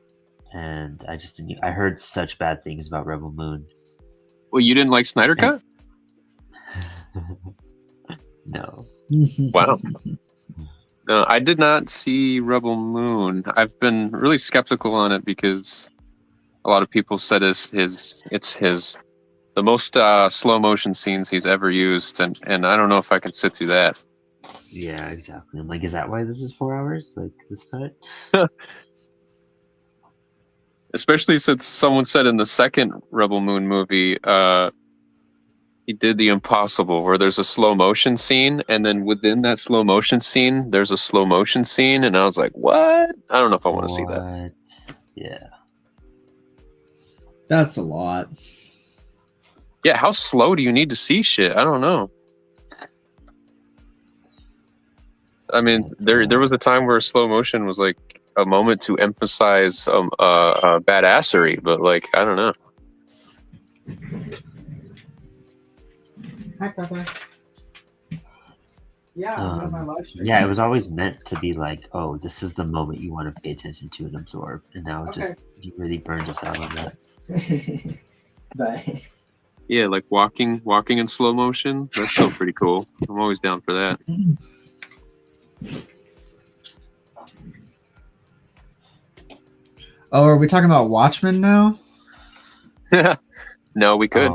and I just didn't. I heard such bad things about Rebel Moon. Well, you didn't like Snyder And- Cut? No. Wow. No, I did not see Rebel Moon. I've been really skeptical on it because a lot of people said it's the most slow motion scenes he's ever used, and I don't know if I can sit through that. Yeah, exactly. I'm like, is that why this is 4 hours? Like this cut? Especially since someone said in the second Rebel Moon movie, he did the impossible where there's a slow motion scene, and then within that slow motion scene, there's a slow motion scene, and I was like, what? I don't know if I want to see that. What? Yeah. That's a lot. Yeah, how slow do you need to see shit? I don't know. I mean, there was a time where slow motion was like a moment to emphasize badassery, but like I don't know. Hi, Papa. Yeah, I'm on my live stream. Yeah, it was always meant to be like, oh, this is the moment you want to pay attention to and absorb, and now it just you really burned us out on that. Bye. Yeah, like walking in slow motion. That's still pretty cool. I'm always down for that. Oh, are we talking about Watchmen now? No, we could.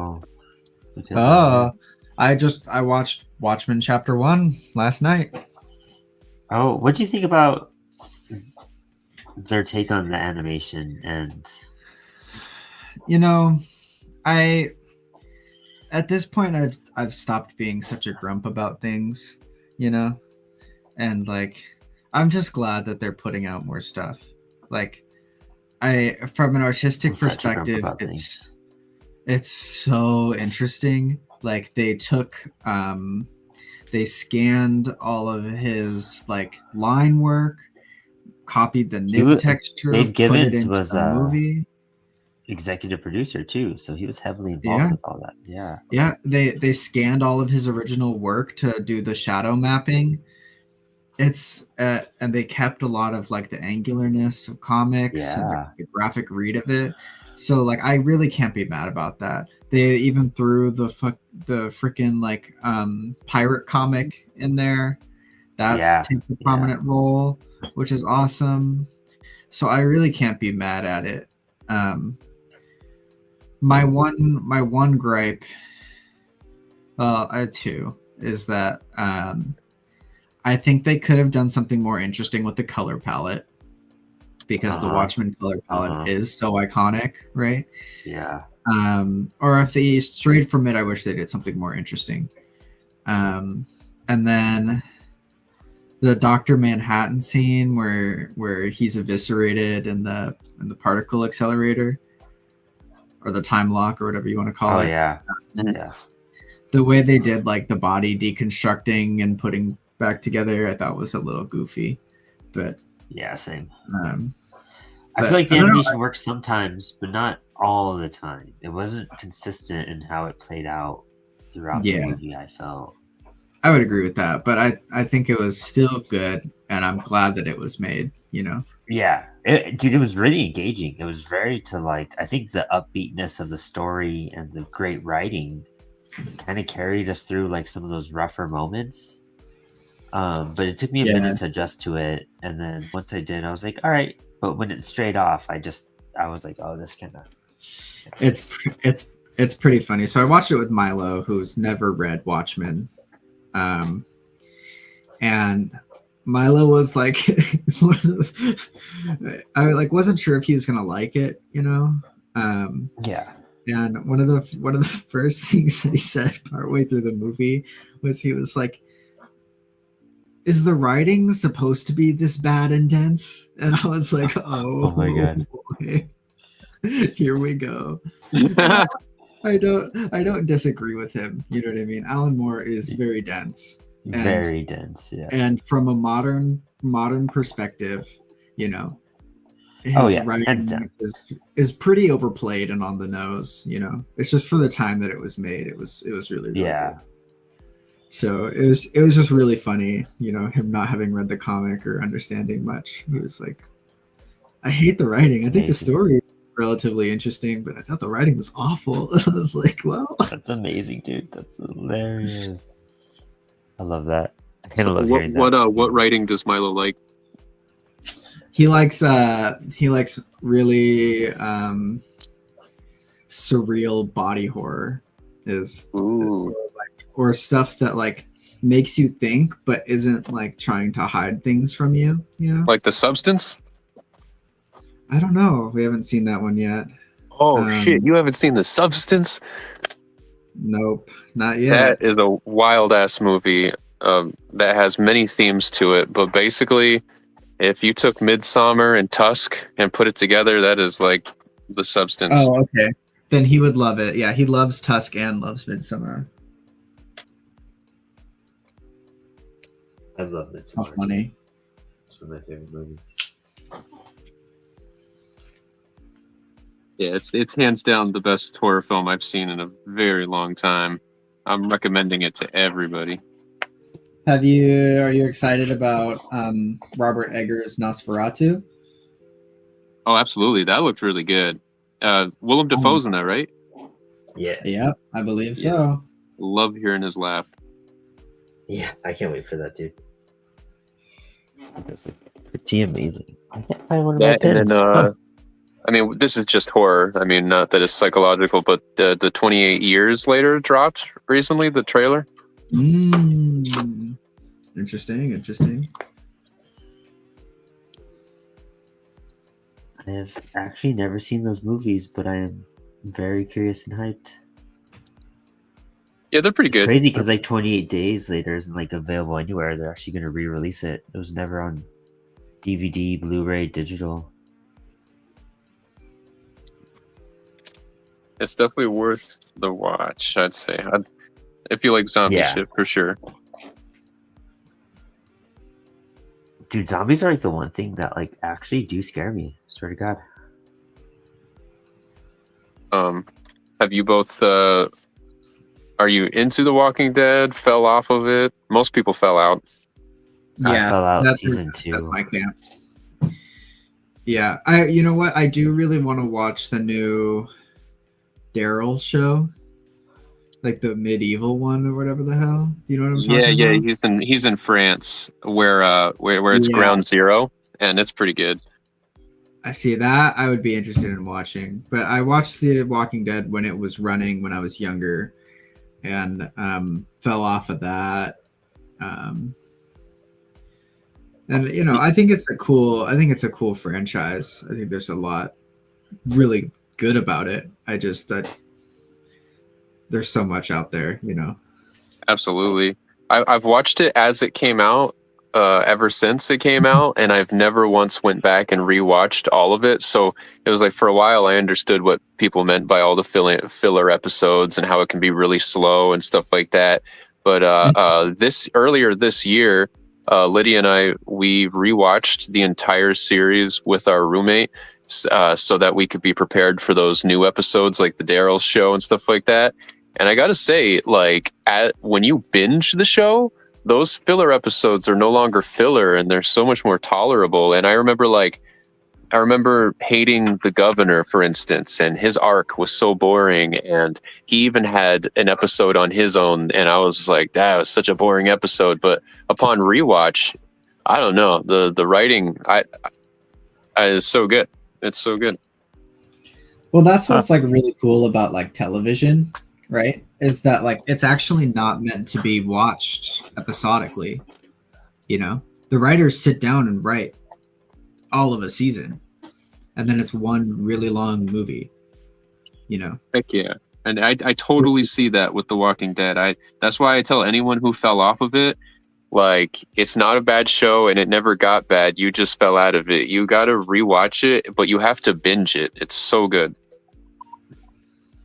Oh, I watched Watchmen Chapter 1 last night. Oh, what do you think about their take on the animation? And you know, at this point I've stopped being such a grump about things, you know, and like I'm just glad that they're putting out more stuff. Like from an artistic perspective, it's so interesting. Like they scanned all of his like line work, copied the nib texture, Dave Gibbons put it into was the movie. Executive producer too, so he was heavily involved with all that. Yeah, they scanned all of his original work to do the shadow mapping. It's and they kept a lot of like the angularness of comics and the graphic read of it. So like I really can't be mad about that. They even threw the freaking like pirate comic in there. That's takes a prominent role, which is awesome. So I really can't be mad at it. My one gripe, I had two, is that I think they could have done something more interesting with the color palette, because the Watchmen color palette is so iconic, right? Yeah. Or if they strayed from it, I wish they did something more interesting. And then the Dr. Manhattan scene where he's eviscerated in the particle accelerator, or the time lock, or whatever you want to call it. Oh yeah. Yeah. The way they did like the body deconstructing and putting back together, I thought was a little goofy. But yeah, same. I feel like the animation works sometimes, but not all the time. It wasn't consistent in how it played out throughout the movie, I felt. I would agree with that, but I think it was still good, and I'm glad that it was made, you know? Yeah. Dude, it was really engaging. It was very I think the upbeatness of the story and the great writing kind of carried us through like some of those rougher moments. But it took me a minute to adjust to it, and then once I did, I was like, all right. But when it strayed off, I was like, oh, this kind of. It's pretty funny. So I watched it with Milo, who's never read Watchmen, and Milo was like, I like wasn't sure if he was gonna like it, you know. Yeah. And one of the first things that he said partway through the movie was he was like, is the writing supposed to be this bad and dense? And I was like, oh my god, boy. Here we go. I don't disagree with him. You know what I mean? Alan Moore is very dense. Very dense, yeah. And from a modern perspective, you know, his writing is pretty overplayed and on the nose. You know, it's just for the time that it was made. It was really, really good. So it was just really funny, you know, him not having read the comic or understanding much. He was like, I hate the writing. I think the story is relatively interesting, but I thought the writing was awful. I was like, well, that's amazing, dude. That's hilarious. I love that. I kind of So love hearing that. What writing does Milo like? he likes really surreal body horror is Ooh. or stuff that like makes you think but isn't like trying to hide things from you, you know? Like The Substance? I don't know. We haven't seen that one yet. Oh shit, you haven't seen The Substance? Nope, not yet. That is a wild ass movie that has many themes to it, but basically if you took Midsummer and Tusk and put it together, that is like The Substance. Oh, okay. Then he would love it. Yeah, he loves Tusk and loves Midsummer. I love Midsummer. How funny. It's one of my favorite movies. Yeah, it's hands down the best horror film I've seen in a very long time. I'm recommending it to everybody. Are you excited about Robert Eggers' Nosferatu? Oh, absolutely. That looked really good. Willem Dafoe's in that, right? Yeah, I believe so. Love hearing his laugh. Yeah, I can't wait for that, dude. That's like pretty amazing. I can't find one of my pins. I mean, this is just horror. I mean, not that it's psychological, but the 28 years later dropped recently, the trailer. Interesting. I have actually never seen those movies, but I am very curious and hyped. Yeah, they're pretty good. Crazy because like 28 days later isn't like available anywhere. They're actually going to re-release it. It was never on DVD, Blu-ray, digital. It's definitely worth the watch, I'd say. If you like zombie shit, for sure. Dude, zombies are like the one thing that like actually do scare me. Swear to God. Have you both? Are you into The Walking Dead? Fell off of it? Most people fell out. Yeah, I fell out season 2. That's my camp. Yeah, you know what? I do really want to watch the new Daryl show, like the medieval one or whatever the hell. Do you know what I'm talking about? Yeah. He's in France, where it's Ground Zero, and it's pretty good. I see that. I would be interested in watching, but I watched The Walking Dead when it was running when I was younger, and fell off of that. And you know, I think it's a cool franchise. I think there's a lot really good about it. There's so much out there, you know. Absolutely. I've watched it as it came out, ever since it came out, and I've never once went back and rewatched all of it. So it was like for a while I understood what people meant by all the filler episodes and how it can be really slow and stuff like that. But earlier this year, Lydia and we rewatched the entire series with our roommate, so that we could be prepared for those new episodes like the Daryl show and stuff like that. And I gotta say, like, when you binge the show, those filler episodes are no longer filler, and they're so much more tolerable. And I remember hating the governor, for instance, and his arc was so boring. And he even had an episode on his own, and I was like, that was such a boring episode. But upon rewatch, I don't know, the writing, is so good. It's so good. Well, that's what's like really cool about like television, right? Is that like it's actually not meant to be watched episodically. You know, the writers sit down and write all of a season, and then it's one really long movie. You know, heck yeah. And I totally see that with The Walking Dead. That's why I tell anyone who fell off of it, like, it's not a bad show and it never got bad. You just fell out of it. You got to rewatch it, but you have to binge it. It's so good.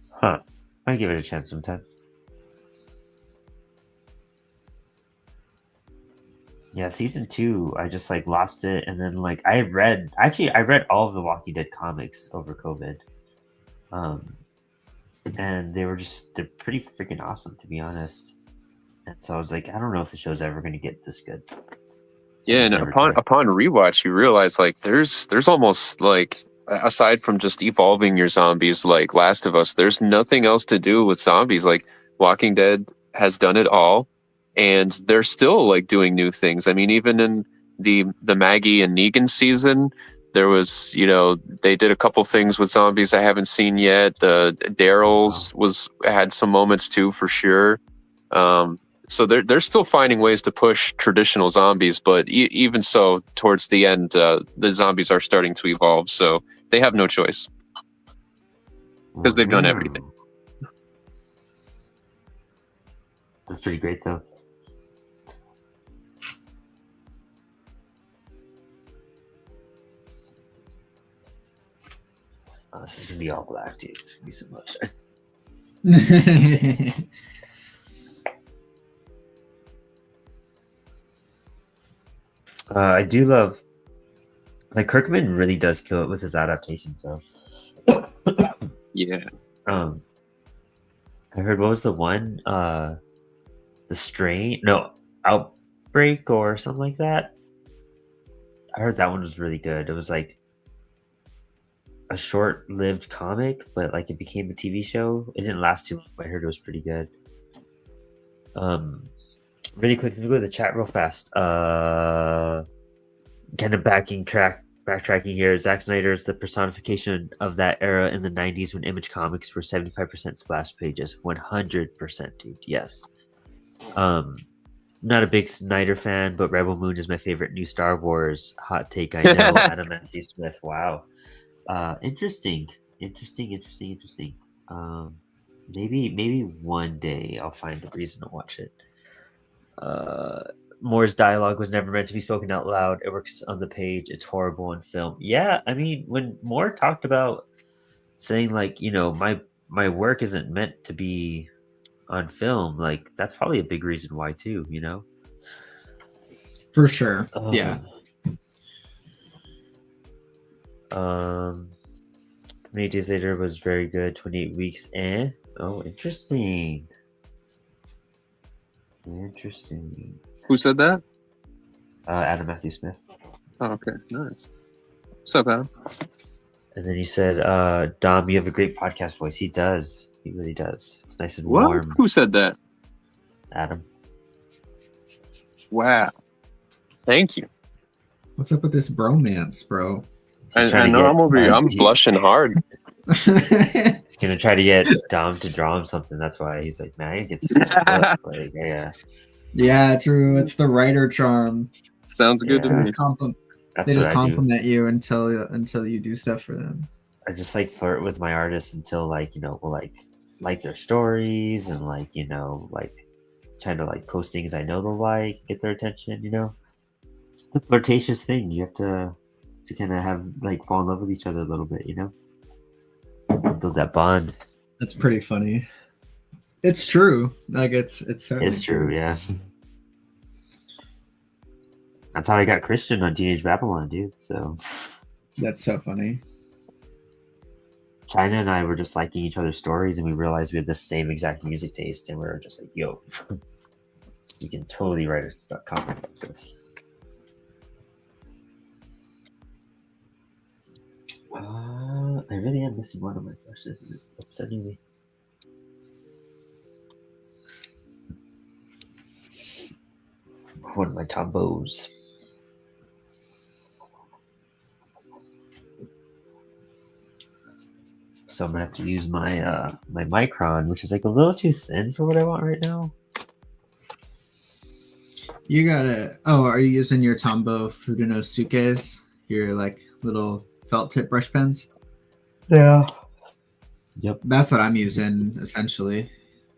Huh. I give it a chance sometime. Yeah, season 2, I just like lost it, and then like I read all of the Walking Dead comics over COVID. And they're pretty freaking awesome, to be honest. And so I was like, I don't know if the show's ever going to get this good. So Yeah, and upon rewatch, you realize like there's almost like, aside from just evolving your zombies like Last of Us, there's nothing else to do with zombies. Like Walking Dead has done it all, and they're still like doing new things. I mean, even in the Maggie and Negan season, there was, they did a couple things with zombies I haven't seen yet. The Daryl's had some moments too, for sure. So they're still finding ways to push traditional zombies, but even so, towards the end, the zombies are starting to evolve. So they have no choice because they've done everything. That's pretty great, though. This is gonna be all black, dude. It's gonna be so much. I do love, like, Kirkman really does kill it with his adaptation. So, yeah. I heard, what was the one? The Strain? No, Outbreak or something like that. I heard that one was really good. It was like a short-lived comic, but like it became a TV show. It didn't last too long, but I heard it was pretty good. Really quick, let me go to the chat real fast. Kind of backtracking here. Zack Snyder is the personification of that era in the 90s when Image Comics were 75% splash pages. 100%, dude. Yes. Not a big Snyder fan, but Rebel Moon is my favorite new Star Wars. Hot take, I know. Adam Matthew Smith. Wow. Interesting. Maybe one day I'll find a reason to watch it. Moore's dialogue was never meant to be spoken out loud. It works on the page. It's horrible in film. Yeah, I mean, when Moore talked about saying like, my work isn't meant to be on film, like that's probably a big reason why too, For sure. Yeah. 28 Days Later was very good. 28 Weeks, Oh, interesting. Who said that? Adam Matthew Smith. Oh, okay. Nice. What's up, Adam? And then he said, Dom, you have a great podcast voice. He does. He really does. It's nice and warm. Who said that? Adam. Wow. Thank you. What's up with this bromance, bro? I know I'm blushing hard. He's gonna try to get Dom to draw him something. That's why he's like, man, it gets like, yeah. Yeah, true. It's the writer charm. Sounds good to me. They just compliment you until you do stuff for them. I just like flirt with my artists until we'll like their stories and trying to post things I know they'll like, get their attention. It's a flirtatious thing. You have to kind of have fall in love with each other a little bit, build that bond. That's pretty funny. It's true. It's true. Yeah. That's how I got Christian on Teenage Babylon, dude. So that's so funny. China and I were just liking each other's stories, and we realized we have the same exact music taste, and we were just like, "Yo, you can totally write a comic like this." I really am missing one of my brushes, and it's upsetting me. One of my Tombos. So I'm gonna have to use my my Micron, which is a little too thin for what I want right now. You gotta. Oh, are you using your Tombow Furunosukes? Your little felt tip brush pens? Yeah. Yep. That's what I'm using essentially.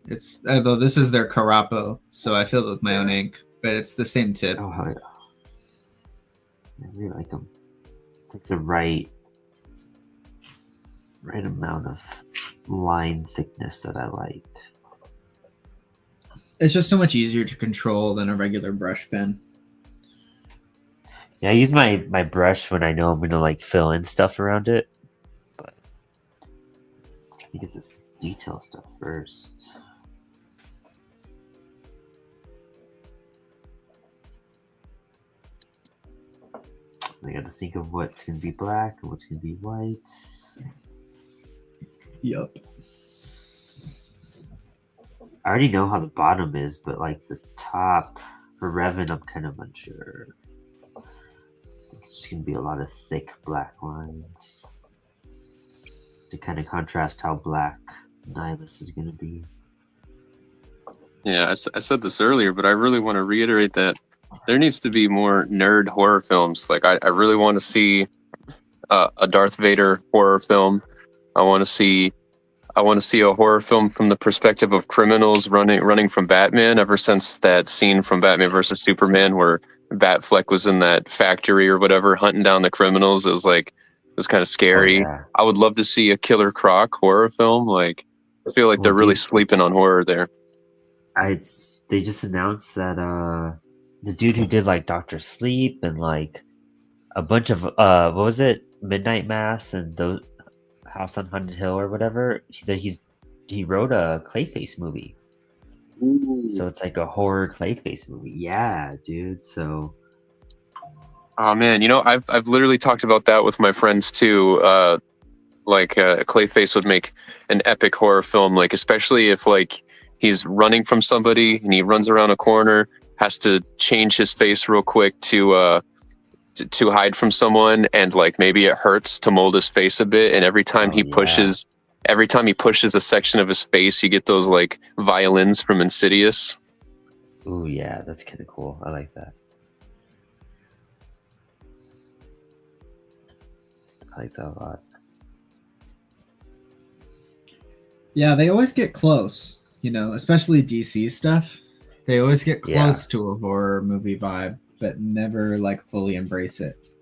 It's although this is their Carapo, so I fill it with my own ink, but it's the same tip. Oh, hell yeah. I really like them. It's the right amount of line thickness that I like. It's just so much easier to control than a regular brush pen. Yeah, I use my brush when I know I'm gonna fill in stuff around it. But let me get this detail stuff first. I got to think of what's gonna be black and what's gonna be white. Yup. I already know how the bottom is, but like the top for Revan, I'm kind of unsure. It's just gonna be a lot of thick black lines to kind of contrast how black Nihilus is gonna be. Yeah, I said this earlier, but I really want to reiterate that there needs to be more nerd horror films. Like, I really want to see a Darth Vader horror film. I want to see a horror film from the perspective of criminals running from Batman. Ever since that scene from Batman versus Superman where Batfleck was in that factory or whatever hunting down the criminals, it was kind of scary. Oh, yeah. I would love to see a Killer Croc horror film. Like, I feel like they're really sleeping on horror there. They just announced that the dude who did like Doctor Sleep and like a bunch of what was it, Midnight Mass and those House on Haunted Hill or whatever, he wrote a Clayface movie. Ooh. So it's like a horror Clayface movie. Yeah, dude. So oh man, I've literally talked about that with my friends too. Clayface would make an epic horror film, like especially if like he's running from somebody and he runs around a corner, has to change his face real quick to hide from someone, and like maybe it hurts to mold his face a bit, and every time he pushes a section of his face, you get those like violins from Insidious. Ooh, yeah, that's kind of cool. I like that. I like that a lot. Yeah, they always get close, especially DC stuff. They always get close to a horror movie vibe, but never like fully embrace it.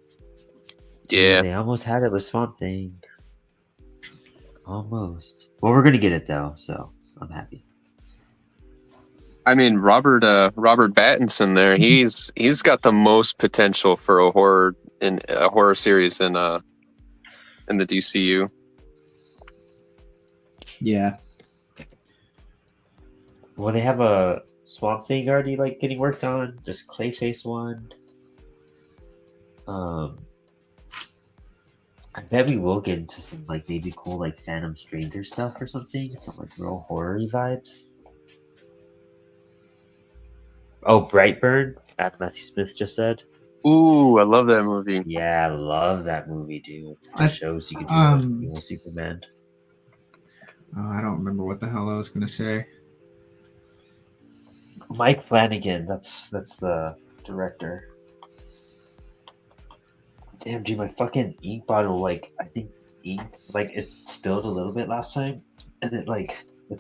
Yeah. They almost had it with Swamp Thing. Almost. Well, we're gonna get it though, so I'm happy. I mean, Robert Pattinson there, he's got the most potential for a horror series in the DCU. Yeah. Well, they have a Swamp Thing already like getting worked on, just Clayface one. I bet we will get into some like maybe cool like Phantom Stranger stuff or something, some like real horror-y vibes. Oh, Brightburn, as Matthew Smith just said. Ooh, I love that movie. Yeah, I love that movie, dude. It shows you can do Superman. Oh, I don't remember what the hell I was gonna say. Mike Flanagan, that's the director. Damn, dude, my fucking ink bottle, like, I think ink, like, it spilled a little bit last time, and it's like, I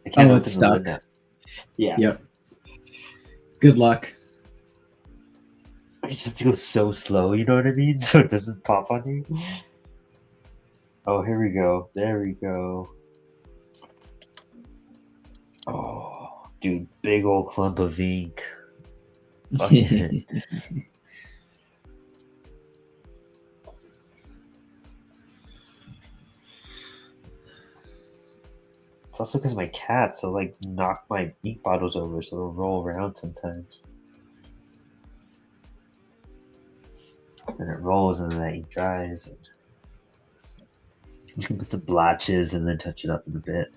can't open it's the lid stuck. now. Yeah. Yep. Good luck. I just have to go so slow, you know what I mean? So it doesn't pop on you. Oh, here we go. There we go. Oh, dude, big old clump of ink. Fucking It's also because my cats will like knock my ink bottles over, so they'll roll around sometimes. And it rolls and then that ink dries. And you can put some blotches and then touch it up in a bit.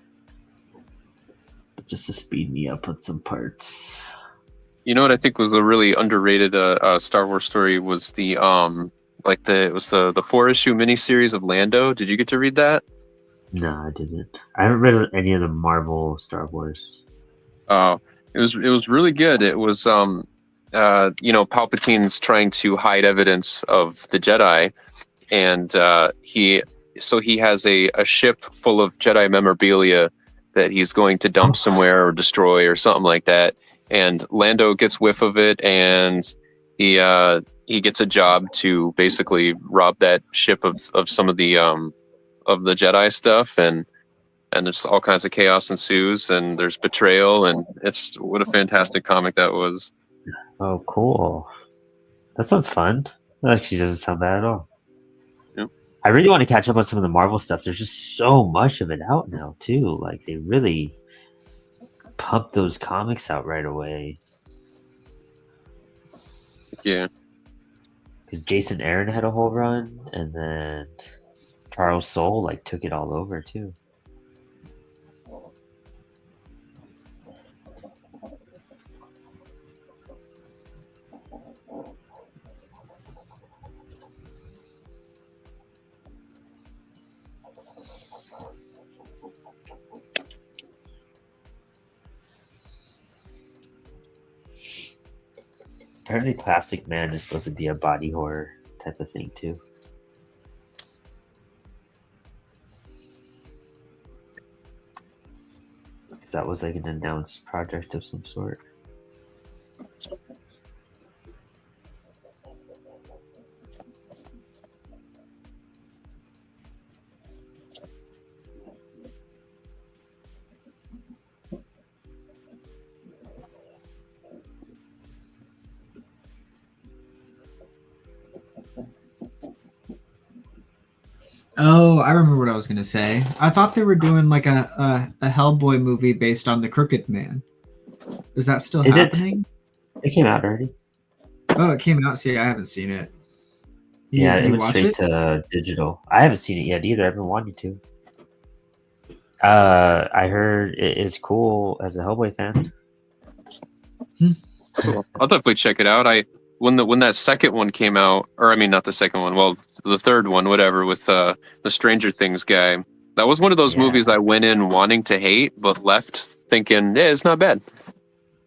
Just to speed me up with some parts. You know what I think was a really underrated Star Wars story was the 4-issue miniseries of Lando. Did you get to read that? No, I didn't. I haven't read any of the Marvel Star Wars. Oh, it was really good. It was Palpatine's trying to hide evidence of the Jedi, and he has a ship full of Jedi memorabilia that he's going to dump somewhere or destroy or something like that. And Lando gets whiff of it, and he gets a job to basically rob that ship of some of the Jedi stuff, and there's all kinds of chaos ensues, and there's betrayal, and it's what a fantastic comic that was. Oh, cool. That sounds fun. That actually doesn't sound bad at all. Yep. I really want to catch up on some of the Marvel stuff. There's just so much of it out now, too. Like, they really pump those comics out right away. Yeah. because Jason Aaron had a whole run, and then Charles Soule like took it all over too. Apparently, Plastic Man is supposed to be a body horror type of thing too. Because that was like an announced project of some sort. Oh, I remember what I was gonna say. I thought they were doing like a Hellboy movie based on the Crooked Man. Is that still happening? It came out already. Oh, it came out. See, I haven't seen it. Yeah, Did it you went watch straight it? to digital. I haven't seen it yet either. I've been wanting to. I heard it is cool as a Hellboy fan. Cool. I'll definitely check it out. When that second one came out, or I mean, not the second one. Well, the third one, whatever, with the Stranger Things guy. That was one of those movies I went in wanting to hate, but left thinking, yeah, it's not bad.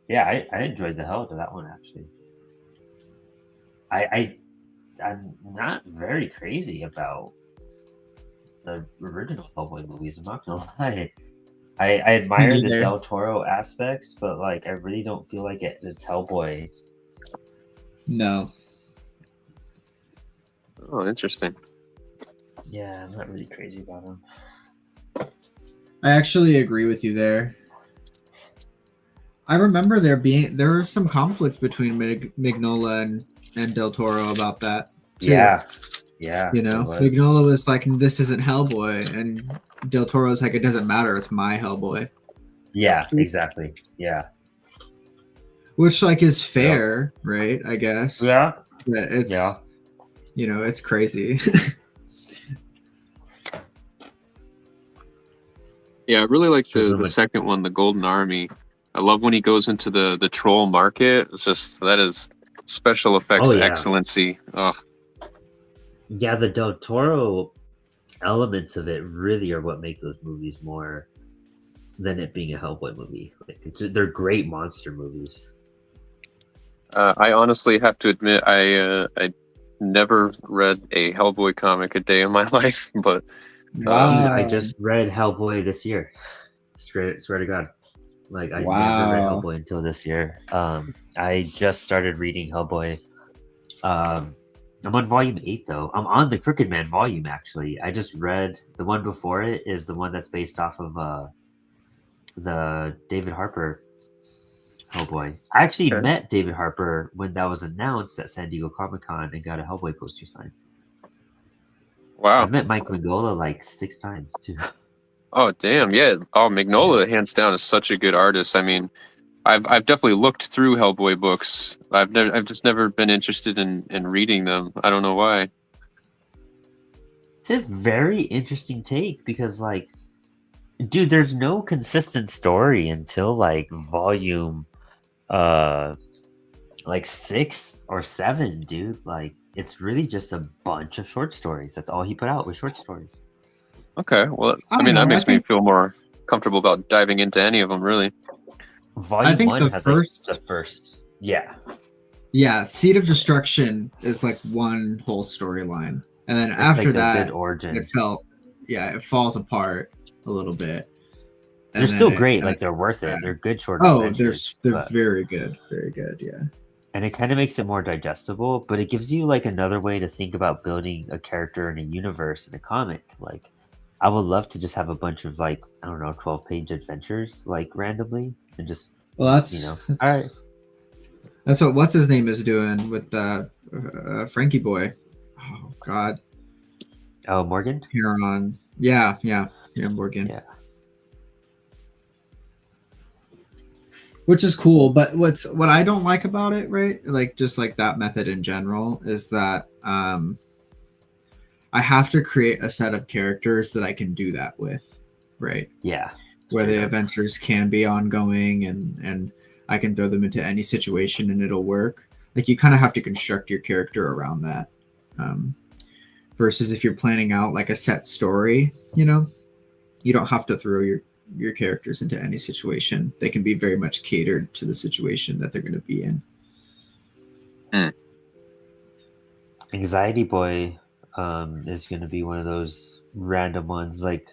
Yeah, I enjoyed the hell out of that one actually. I'm not very crazy about the original Hellboy movies. I'm not gonna lie. I admire the neither. Del Toro aspects, but like I really don't feel like it's Hellboy. No. Oh, interesting. Yeah, I'm not really crazy about him. I actually agree with you there. I remember there was some conflict between Mignola and Del Toro about that too. Yeah. You know, Mignola was like, "This isn't Hellboy," and Del Toro's like, "It doesn't matter. It's my Hellboy." Yeah, exactly. Yeah. Which like is fair, right? I guess. Yeah. But it's it's crazy. Yeah, I really like the second one, the Golden Army. I love when he goes into the troll market. It's just that is special effects excellency. Oh. Yeah, the Del Toro elements of it really are what make those movies more than it being a Hellboy movie. Like they're great monster movies. I honestly have to admit, I never read a Hellboy comic a day in my life, but dude, I just read Hellboy this year. Swear to God, like I never read Hellboy until this year. I just started reading Hellboy. I'm on volume 8 though. I'm on the Crooked Man volume actually. I just read the one before it is the one that's based off of the David Harper Hellboy. I actually met David Harper when that was announced at San Diego Comic-Con and got a Hellboy poster signed. Wow. I've met Mike Mignola like 6 times too. Oh damn, yeah. Oh, Mignola hands down is such a good artist. I mean, I've definitely looked through Hellboy books. I've just never been interested in reading them. I don't know why. It's a very interesting take because like dude, there's no consistent story until like volume like 6 or 7, dude. Like it's really just a bunch of short stories. That's all he put out was short stories. Okay, well, I mean, that makes me feel more comfortable about diving into any of them, really. Volume 1 has the first. Yeah, Seed of Destruction is like one whole storyline. And then it's after like that, good origin. It falls apart a little bit. They're still great. Like they're worth it. They're good short adventures. They're very good. Very good. Yeah. And it kind of makes it more digestible, but it gives you like another way to think about building a character in a universe in a comic. Like I would love to just have a bunch of like, I don't know, 12-page adventures like randomly and just, that's all right. That's what what's his name is doing with Frankie Boy. Oh God. Oh, Morgan? Huron. Yeah, Morgan. Yeah. which is cool. But what I don't like about it, right? Like just like that method in general, is that I have to create a set of characters that I can do that with, right? Yeah. Where the adventures can be ongoing and I can throw them into any situation and it'll work. Like you kind of have to construct your character around that. Versus if you're planning out like a set story, you know, you don't have to throw your characters into any situation. They can be very much catered to the situation that they're going to be in. Anxiety Boy is going to be one of those random ones. Like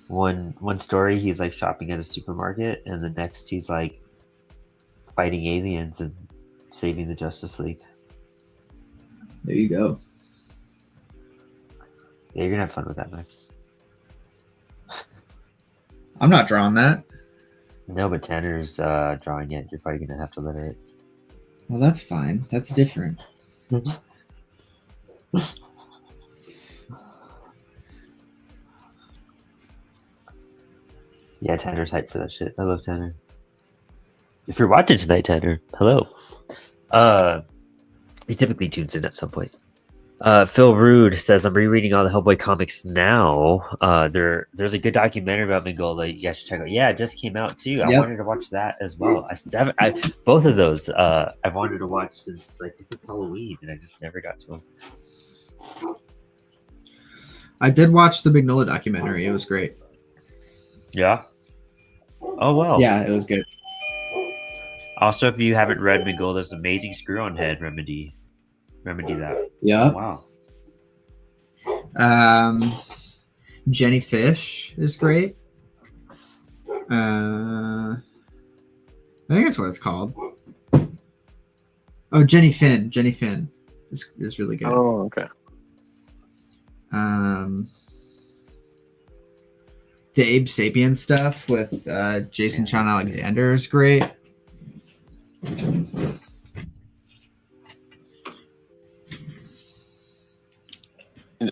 one story, he's like shopping at a supermarket, and the next he's like fighting aliens and saving the Justice League. There you go. Yeah, you're gonna have fun with that, Max. I'm not drawing that. No, but Tanner's drawing it. You're probably gonna have to let it. Well, that's fine. That's different. Yeah, Tanner's hyped for that shit. I love Tanner. If you're watching tonight, Tanner, hello. He typically tunes in at some point. Phil Rude says, I'm rereading all the Hellboy comics now. There's a good documentary about Mingola you guys should check out. Yeah, it just came out too. I wanted to watch that as well. I both of those I've wanted to watch since like I think Halloween, and I just never got to them. I did watch the Mignola documentary. It was great. Yeah. Oh well. Yeah, it was good. Also, if you haven't read Mingola's amazing Screw-On Head remedy that. Yeah. Wow. Jenny Fish is great. I think that's what it's called. Oh, Jenny Finn. Jenny Finn is really good. Oh, okay. The Abe Sapien stuff with Jason Sean Alexander is great.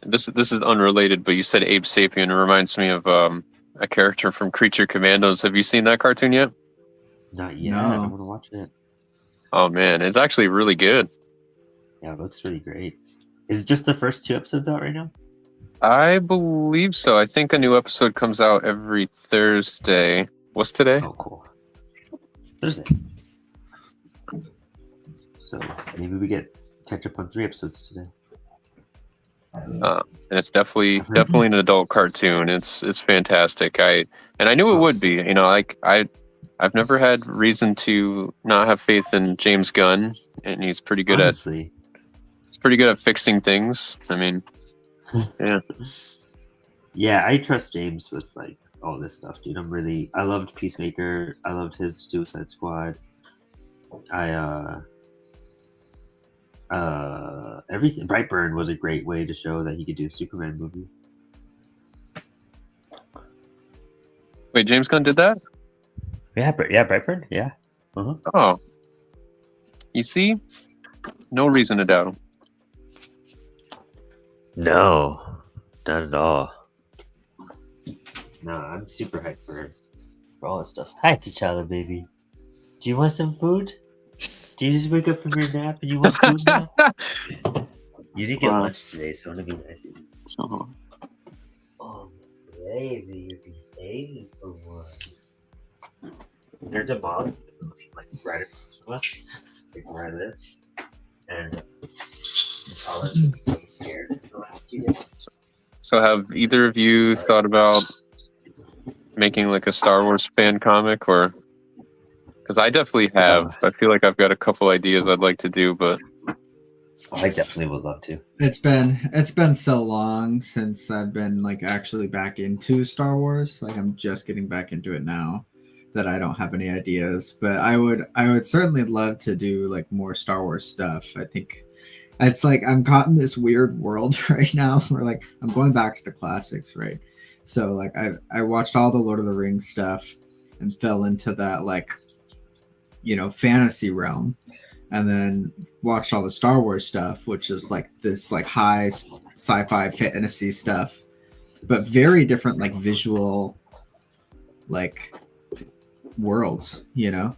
This is unrelated, but you said Abe Sapien. It reminds me of a character from Creature Commandos. Have you seen that cartoon yet? Not yet. No. I want to watch it. Oh man, it's actually really good. Yeah, it looks really great. Is it just the first 2 episodes out right now? I believe so. I think a new episode comes out every Thursday. What's today? Oh, cool. Thursday. So maybe we catch up on 3 episodes today. And it's definitely an adult cartoon. It's fantastic. I knew it would be. You know, like I've never had reason to not have faith in James Gunn, and he's pretty good Honestly. He's pretty good at fixing things. I mean, yeah. Yeah, I trust James with like all this stuff, dude. I loved Peacemaker. I loved his Suicide Squad. Everything. Brightburn was a great way to show that he could do a Superman movie. Wait, James Gunn did that? Yeah, Brightburn. Yeah. Uh-huh. Oh, you see, no reason to doubt him. No, not at all. No, I'm super hyped for all this stuff. Hi, T'Challa, baby. Do you want some food? Do you just wake up from your nap and you want food now? You didn't get lunch today, so I'm gonna be nice. Uh-huh. Oh, baby, you're behaving for once. There's a mom like right across from us, like where I live, and T'Challa's just so scared for the last 2 days. So have either of you thought about making like a Star Wars fan comic, or because I definitely have. I feel like I've got a couple ideas I'd like to do, but I definitely would love to. It's been so long since I've been like actually back into Star Wars. Like I'm just getting back into it now that I don't have any ideas. But I would certainly love to do like more Star Wars stuff. I think it's like I'm caught in this weird world right now where like I'm going back to the classics, right? So like I watched all the Lord of the Rings stuff and fell into that like, you know, fantasy realm, and then watched all the Star Wars stuff, which is like this like high sci-fi fantasy stuff, but very different like visual like worlds, you know.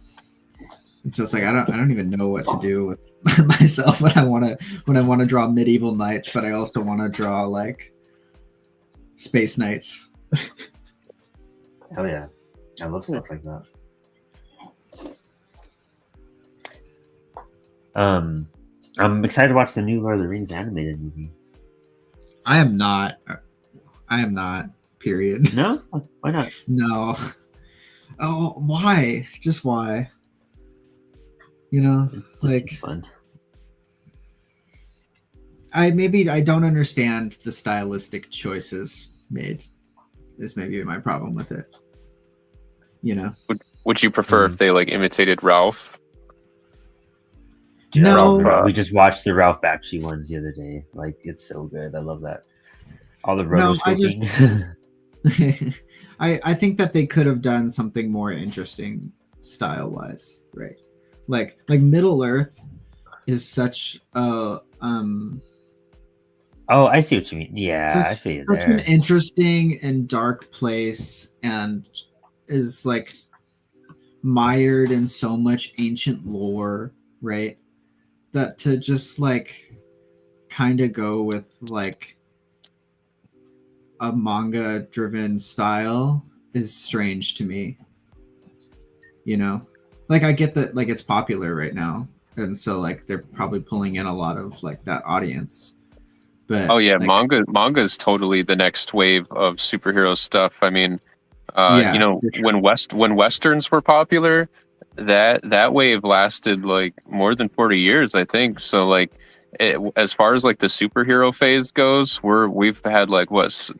And so it's like I don't even know what to do with myself when I want to draw medieval knights, but I also want to draw like space knights. Hell yeah, I love stuff like that. I'm excited to watch the new Lord of the Rings animated movie. I am not. Period. No, why not? No. Oh, why? Just why? You know, Just like seems fun. I don't understand the stylistic choices made. Is maybe my problem with it. You know. Would you prefer if they like imitated Ralph? No. Ralph, we just watched the Ralph Bakshi ones the other day. Like, it's so good. I love that. All the rotoscoping. I think that they could have done something more interesting style wise, right? Like Middle Earth is such a Oh, I see what you mean. Yeah, I feel you there. Such an interesting and dark place, and is like mired in so much ancient lore, right? That to just like kind of go with like a manga driven style is strange to me. You know, like I get that like it's popular right now, and so like they're probably pulling in a lot of like that audience. But oh yeah, like, manga is totally the next wave of superhero stuff. I mean, yeah, you know, when westerns were popular, that wave lasted like more than 40 years, I think. So like, as far as like the superhero phase goes, we've had like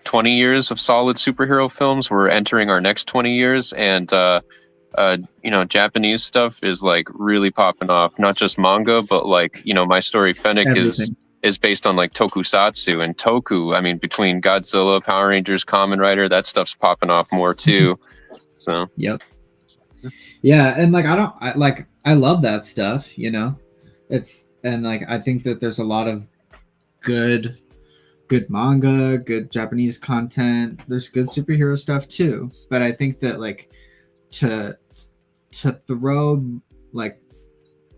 20 years of solid superhero films. We're entering our next 20 years, and you know, Japanese stuff is like really popping off. Not just manga, but like, you know, My Story Fennec is based on like tokusatsu, and toku. I mean, between Godzilla, Power Rangers, Kamen Rider, that stuff's popping off more too. So yep. Yeah, and like I love that stuff, you know. And like I think that there's a lot of good manga, good Japanese content. There's good superhero stuff too. But I think that like to throw like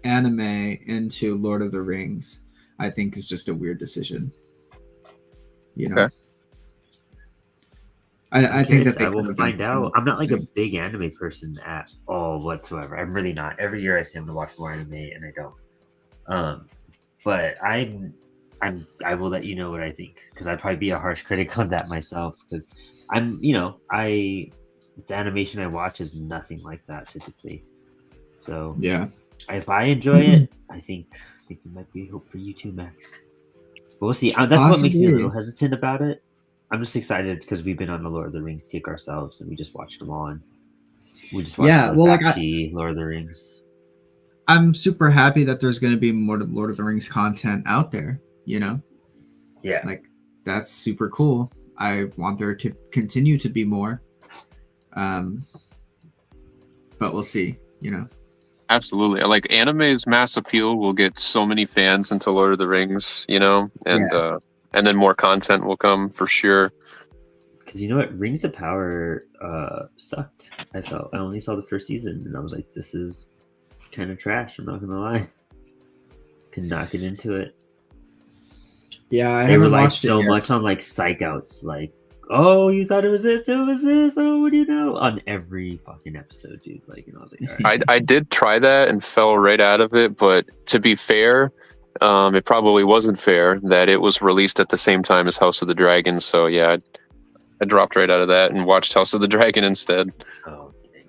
anime into Lord of the Rings, I think is just a weird decision. You know. Okay. I think that I will find out. I'm not like a big anime person at all whatsoever. I'm really not. Every year I say I'm gonna watch more anime and I don't. But I will let you know what I think, because I'd probably be a harsh critic on that myself, because the animation I watch is nothing like that typically. So yeah, if I enjoy it, I think there might be hope for you too, Max. But we'll see. That's what makes me a little hesitant about it. I'm just excited because we've been on the Lord of the Rings kick ourselves, and we just watched them all. And we just watched Lord of the Rings. I'm super happy that there's going to be more Lord of the Rings content out there. You know, yeah, like that's super cool. I want there to continue to be more. But we'll see. You know. absolutely, like anime's mass appeal will get so many fans into Lord of the Rings, you know, and then more content will come for sure. Because you know what, Rings of Power sucked. I felt I only saw the first season, and I was like, this is kind of trash. I'm not gonna lie. Could not get into it. Yeah, they relied so much on like psych outs, like, oh, you thought it was this, oh, what do you know, on every fucking episode, dude. Like, I was like, all right. I did try that and fell right out of it, but to be fair, it probably wasn't fair that it was released at the same time as House of the Dragon. So yeah, I dropped right out of that and watched House of the Dragon instead. Oh, yeah.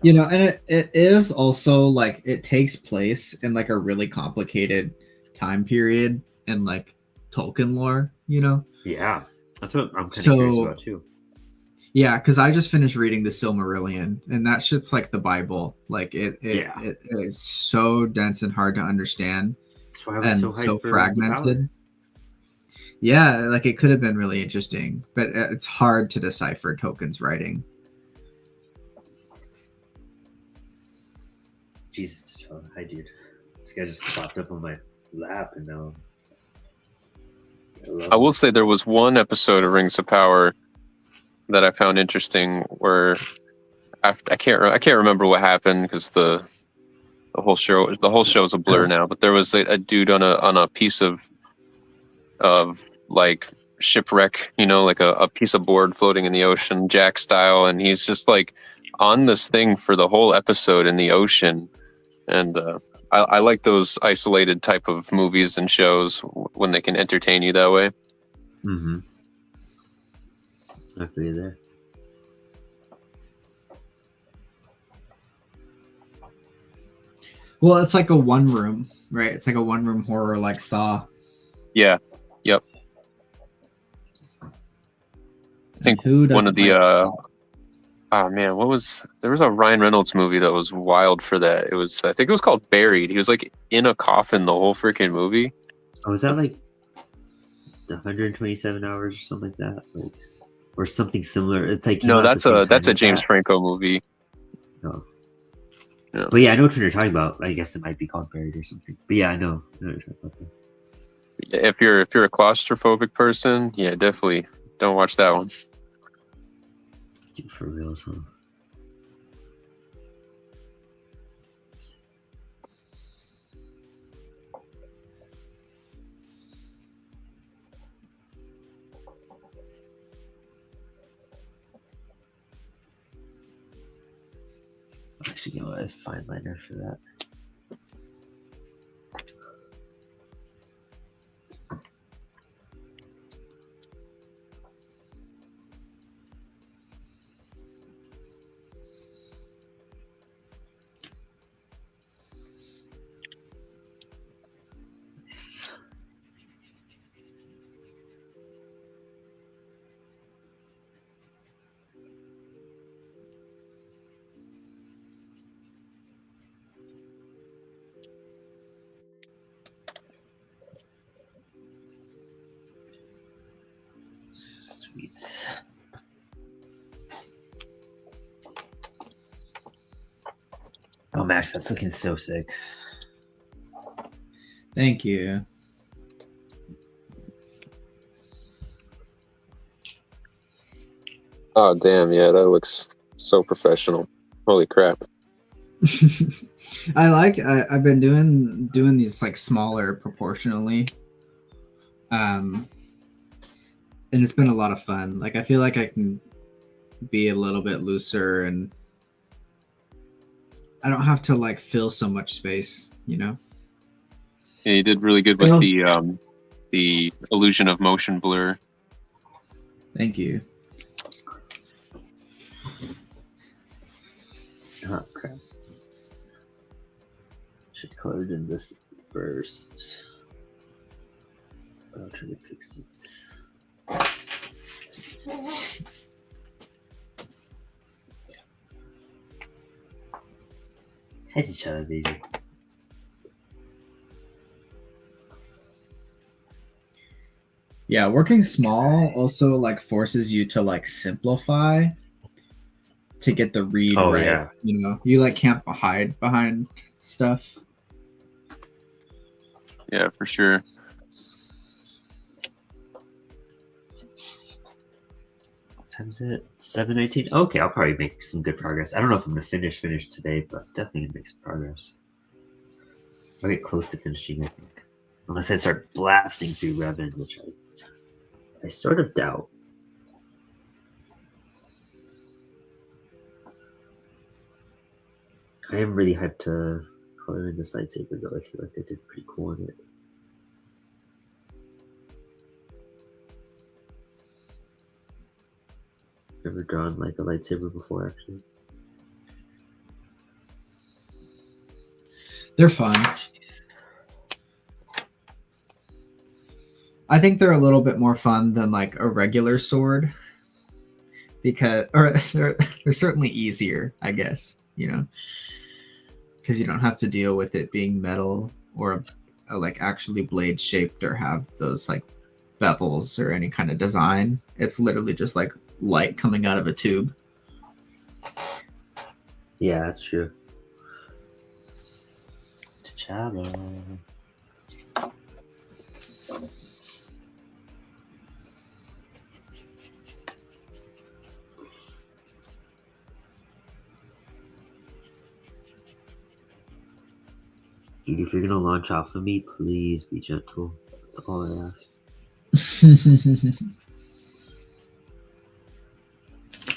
You know, and it is also like it takes place in like a really complicated time period in like Tolkien lore, you know? Yeah, that's what I'm kind of curious about too. Yeah, because I just finished reading the Silmarillion, and that shit's like the Bible. Like it is so dense and hard to understand, and so fragmented. Yeah, like it could have been really interesting, but it's hard to decipher Tolkien's writing. Jesus, T'Challa. Hi, dude. This guy just popped up on my lap, and now I will say there was one episode of Rings of Power that I found interesting where I can't remember what happened because the whole show's a blur now. But there was a dude on a piece of like shipwreck, like a piece of board floating in the ocean, Jack style, and he's just like on this thing for the whole episode in the ocean. And I like those isolated type of movies and shows when they can entertain you that way. Mm-hmm. I feel you there. Well, it's like a one room, right? It's like a one room horror, like Saw. Yeah. Yep. I think one of the oh man, there was a Ryan Reynolds movie that was wild for that. I think it was called Buried. He was like in a coffin the whole freaking movie. Oh, is that like 127 hours or something like that? Like, or something similar? It's like no, that's a James Franco movie. No. Yeah. But yeah, I know what you're talking about. I guess it might be called Buried or something. But yeah, I know what you're talking about. If you're a claustrophobic person, yeah, definitely don't watch that one. Dude, for real, huh? I'm actually gonna get a fine liner for that. Sweet. Oh, Max, that's looking so sick. Thank you. Oh damn, yeah, that looks so professional. Holy crap. I've been doing these like smaller proportionally. And it's been a lot of fun. Like I feel like I can be a little bit looser and I don't have to like fill so much space, Yeah, you did really good with the illusion of motion blur. Thank you. Oh crap. Should color it in this first. I'll try to fix it. Hit each other, baby. Yeah, working small also like forces you to like simplify to get the read right. Yeah. You like can't hide behind stuff. Yeah, for sure. What time is it? 7:19. Okay, I'll probably make some good progress. I don't know if I'm gonna finish today, but definitely gonna make some progress. I'll get close to finishing, I think. Unless I start blasting through Revan, which I sort of doubt. I am really hyped to color in this lightsaber, though. I feel like I did pretty cool on it. Never drawn like a lightsaber before, actually. They're fun. I think they're a little bit more fun than like a regular sword because they're certainly easier, I guess, because you don't have to deal with it being metal or like actually blade shaped or have those like bevels or any kind of design. It's literally just like light coming out of a tube. Yeah, that's true. T'Challa. Dude, if you're gonna launch off of me, please be gentle. That's all I ask.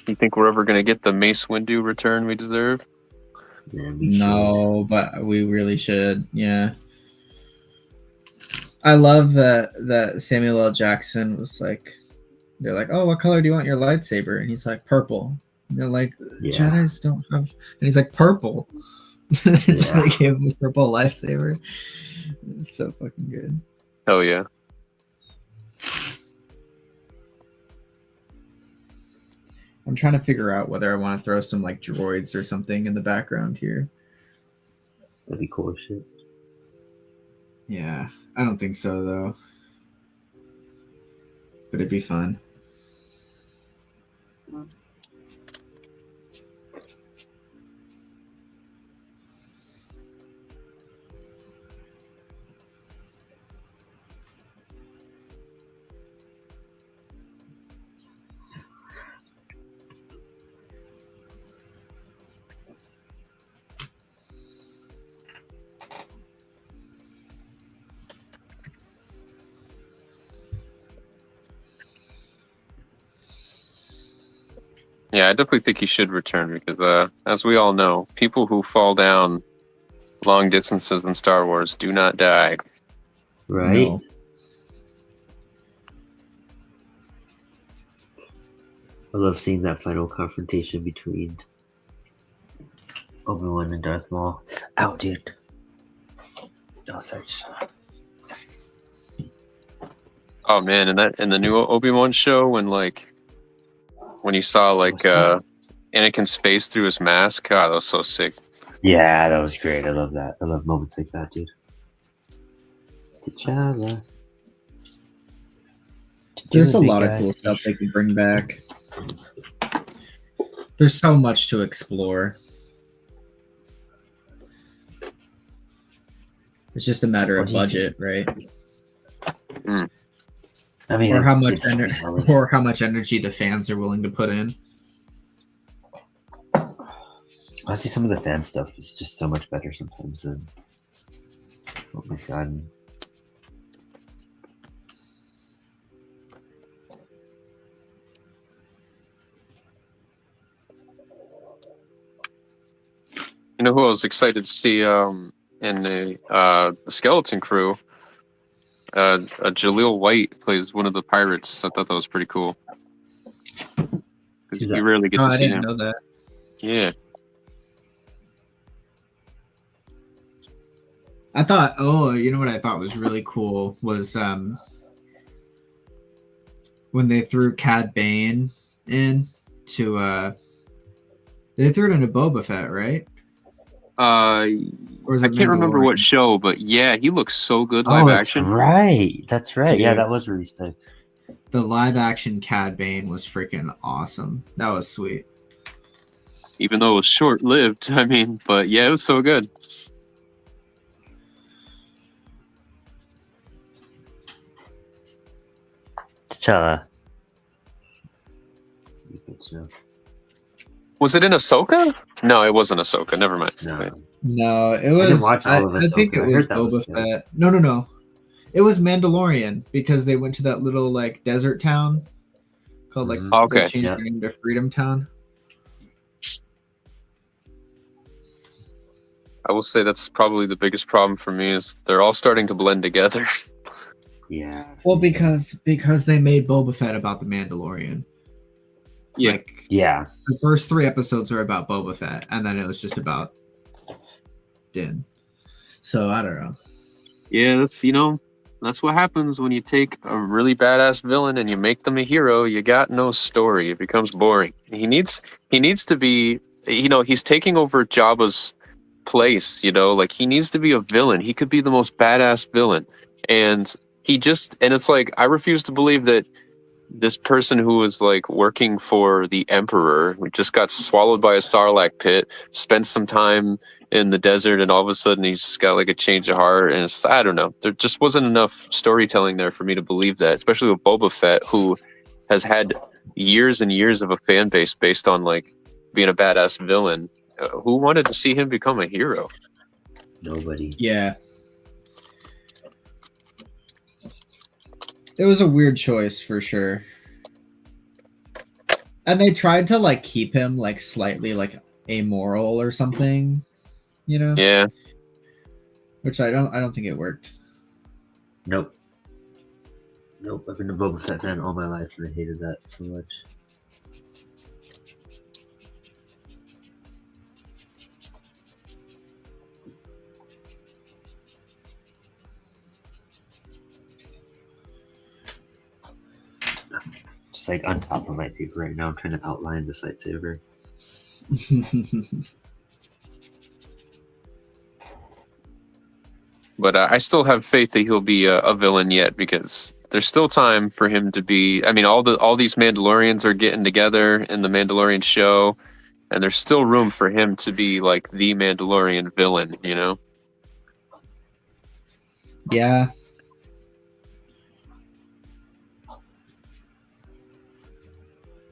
You think we're ever gonna get the Mace Windu return we deserve? Man, we No, but we really should. Yeah. I love that Samuel L. Jackson was like, they're like, oh, what color do you want your lightsaber? And he's like, purple. And they're like, Yeah. Jedi's don't have. And he's like, purple. So they gave him a purple lightsaber. It's so fucking good. Hell yeah. I'm trying to figure out whether I want to throw some like droids or something in the background here. That'd be cool as shit. Yeah, I don't think so though. But it'd be fun. Yeah, I definitely think he should return because, as we all know, people who fall down long distances in Star Wars do not die. Right? No. I love seeing that final confrontation between Obi-Wan and Darth Maul. Ow, dude. Oh, sorry. Oh man, and that in the new Obi-Wan show when you saw Anakin's face through his mask, God, that was so sick. Yeah, that was great. I love that. I love moments like that, dude. T'Challa. There's a lot of cool stuff they can bring back. There's so much to explore. It's just a matter of budget, right? Mm. I mean, or how much energy the fans are willing to put in. Honestly, some of the fan stuff is just so much better sometimes than. Oh my god. You know who I was excited to see in the Skeleton Crew? Jaleel White plays one of the pirates. I thought that was pretty cool. You rarely get to see him. I didn't know that. Yeah. I thought, you know what I thought was really cool was when they threw Cad Bane in to they threw it into Boba Fett, right? I can't remember what show, but yeah, he looks so good live action. That's right. Dude, yeah, that was really sick. The live action Cad Bane was freaking awesome. That was sweet. Even though it was short lived, I mean, but yeah, it was so good. T'Challa. Was it in Ahsoka? No, it wasn't Ahsoka. Never mind. No, it was. I didn't watch all of Ahsoka. I think it was Boba Fett. No. It was Mandalorian because they went to that little like desert town called like they changed their name to Freedom Town. I will say that's probably the biggest problem for me is they're all starting to blend together. Yeah. Well, because they made Boba Fett about the Mandalorian. Yeah. The first 3 episodes are about Boba Fett, and then it was just about Din. So I don't know. Yeah, that's what happens when you take a really badass villain and you make them a hero. You got no story. It becomes boring. He needs to be. He's taking over Jabba's place. Like he needs to be a villain. He could be the most badass villain, and it's like I refuse to believe that this person who was like working for the Emperor just got swallowed by a Sarlacc pit, spent some time in the desert, and all of a sudden he's just got like a change of heart. And I don't know. There just wasn't enough storytelling there for me to believe that, especially with Boba Fett, who has had years and years of a fan base based on like being a badass villain. Who wanted to see him become a hero? Nobody. Yeah. It was a weird choice for sure. And they tried to like keep him like slightly like amoral or something, you know? Yeah. Which I don't think it worked. Nope. I've been a Boba Fett fan all my life, and I hated that so much. Just like on top of my paper right now, I'm trying to outline this lightsaber. But I still have faith that he'll be a villain yet, because there's still time for him to be. I mean, all these Mandalorians are getting together in the Mandalorian show, and there's still room for him to be like the Mandalorian villain, you know? Yeah.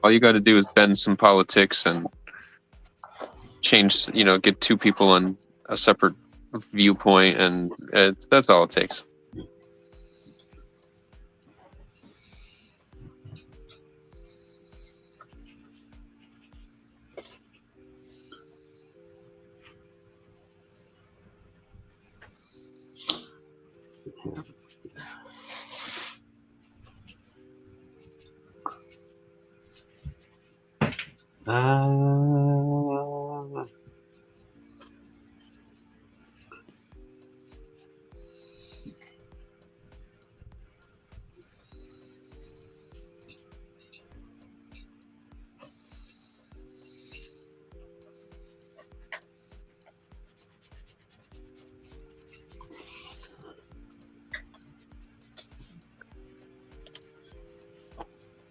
All you got to do is bend some politics and change, get two people on a separate viewpoint, and that's all it takes.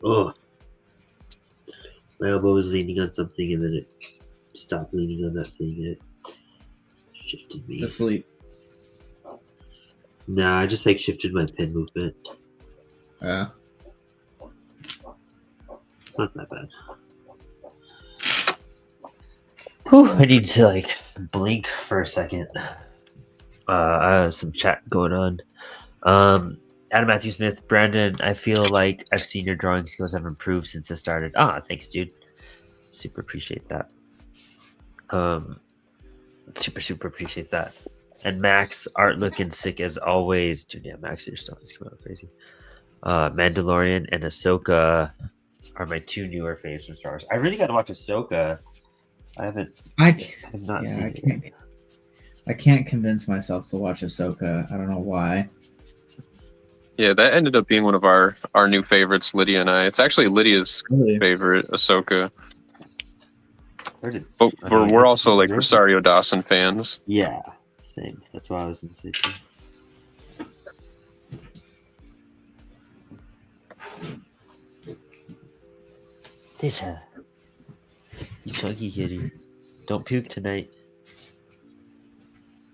Oh, my elbow was leaning on something, and then it stopped leaning on that thing, and it shifted me. To sleep. Nah, I just like shifted my pen movement. Yeah. It's not that bad. Whew, I need to like blink for a second. I have some chat going on. Adam Matthew Smith, Brandon, I feel like I've seen your drawing skills have improved since it started. Thanks, dude. Super appreciate that. Super appreciate that. And Max, art looking sick as always. Dude, yeah, Max, your stuff is coming out crazy. Mandalorian and Ahsoka are my two newer faves from Star Wars. I really got to watch Ahsoka. I have not seen it yet. I can't convince myself to watch Ahsoka. I don't know why. Yeah, that ended up being one of our new favorites, Lydia and I. It's actually Lydia's favorite, Ahsoka. But we're also like Rosario Dawson fans. Yeah, same. That's what I was going to say too. Tisha, you chunky kitty, don't puke tonight.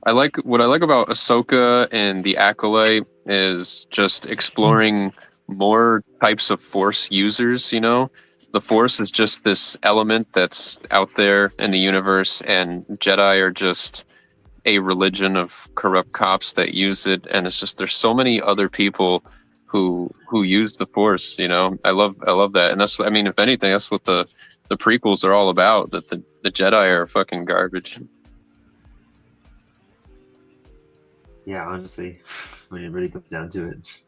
What I like about Ahsoka and the Acolyte is just exploring more types of Force users, you know? The Force is just this element that's out there in the universe, and Jedi are just a religion of corrupt cops that use it, and it's just there's so many other people who use the Force, you know? I love that. And that's, I mean, if anything, that's what the prequels are all about, that the Jedi are fucking garbage. Yeah, honestly, when it really comes down to it.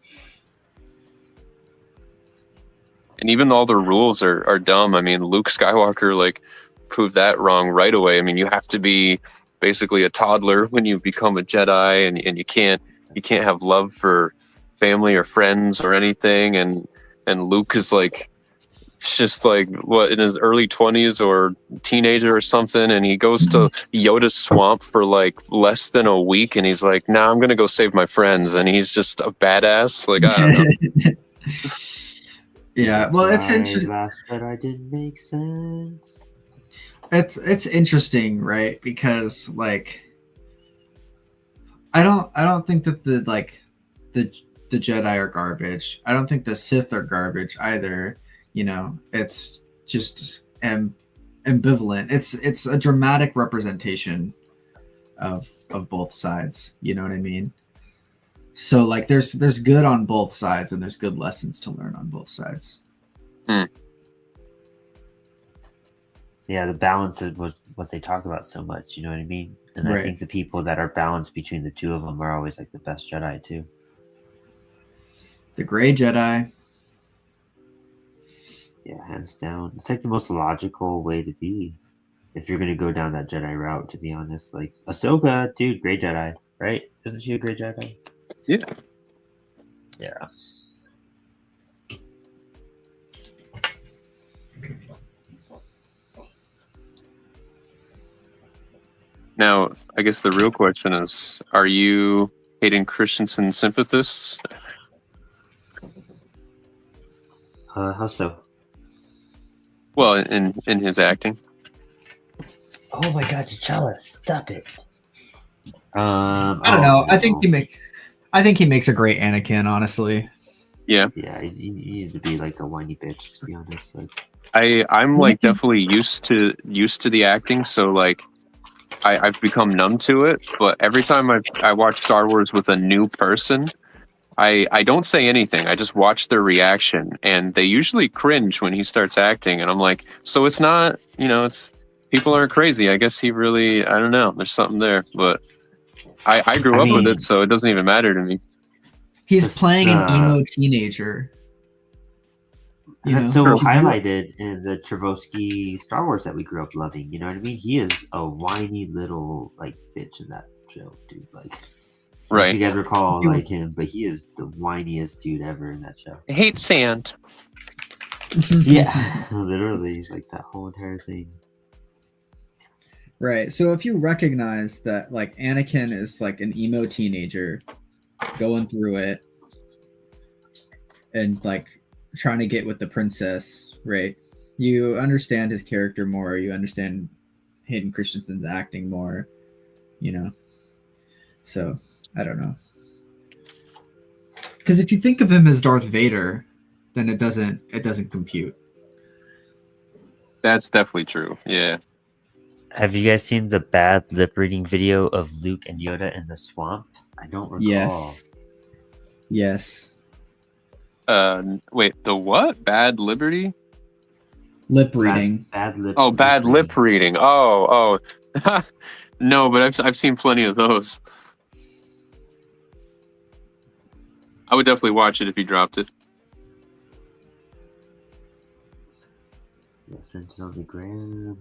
And even all the rules are dumb. I mean, Luke Skywalker like proved that wrong right away. I mean, you have to be basically a toddler when you become a Jedi, and you can't have love for family or friends or anything. And Luke is like, it's just like what, in his early 20s or teenager or something, and he goes to Yoda's swamp for like less than a week, and he's like, nah, I'm gonna go save my friends, and he's just a badass. Like, I don't know. Yeah, well, it's interesting. Last Jedi didn't make sense. It's interesting, right? Because like, I don't think that the Jedi are garbage. I don't think the Sith are garbage either. You know, it's just ambivalent. It's a dramatic representation of both sides. You know what I mean? So like there's good on both sides, and there's good lessons to learn on both sides. Yeah, the balance is what they talk about so much. You know what I mean? And I think the people that are balanced between the two of them are always like the best Jedi too. The Gray Jedi. Yeah, hands down. It's like the most logical way to be if you're gonna go down that Jedi route. To be honest, like Ahsoka, dude, Gray Jedi, right? Isn't she a Gray Jedi? Yeah. Yeah. Now, I guess the real question is, are you Hayden Christensen sympathists? How so? Well, in his acting. Oh my God, T'Challa, stop it. I don't know. I think he makes a great Anakin, honestly. Yeah. Yeah, he needed to be like a whiny bitch, to be honest. Like, I'm like definitely used to the acting, so like I've become numb to it. But every time I watch Star Wars with a new person, I don't say anything. I just watch their reaction, and they usually cringe when he starts acting, and I'm like, so it's not, it's people aren't crazy. I guess he really, I don't know. There's something there, but I grew up with it, so it doesn't even matter to me. He's playing an emo teenager. And that's so highlighted in the Travosky Star Wars that we grew up loving. You know what I mean? He is a whiny little like bitch in that show, dude. Like, right? If you guys recall, like him, but he is the whiniest dude ever in that show. I hate sand. Yeah, literally, like that whole entire thing. Right. So if you recognize that, like, Anakin is like an emo teenager going through it and like trying to get with the princess, right? You understand his character more. You understand Hayden Christensen's acting more, So I don't know. Because if you think of him as Darth Vader, then it doesn't compute. That's definitely true. Yeah. Have you guys seen the bad lip reading video of Luke and Yoda in the swamp? I don't recall. Yes. Wait, the what? Bad Liberty? Lip reading. Bad lip. Oh, bad lip reading. Oh. No, but I've seen plenty of those. I would definitely watch it if you dropped it. Yeah, sent it on the gram.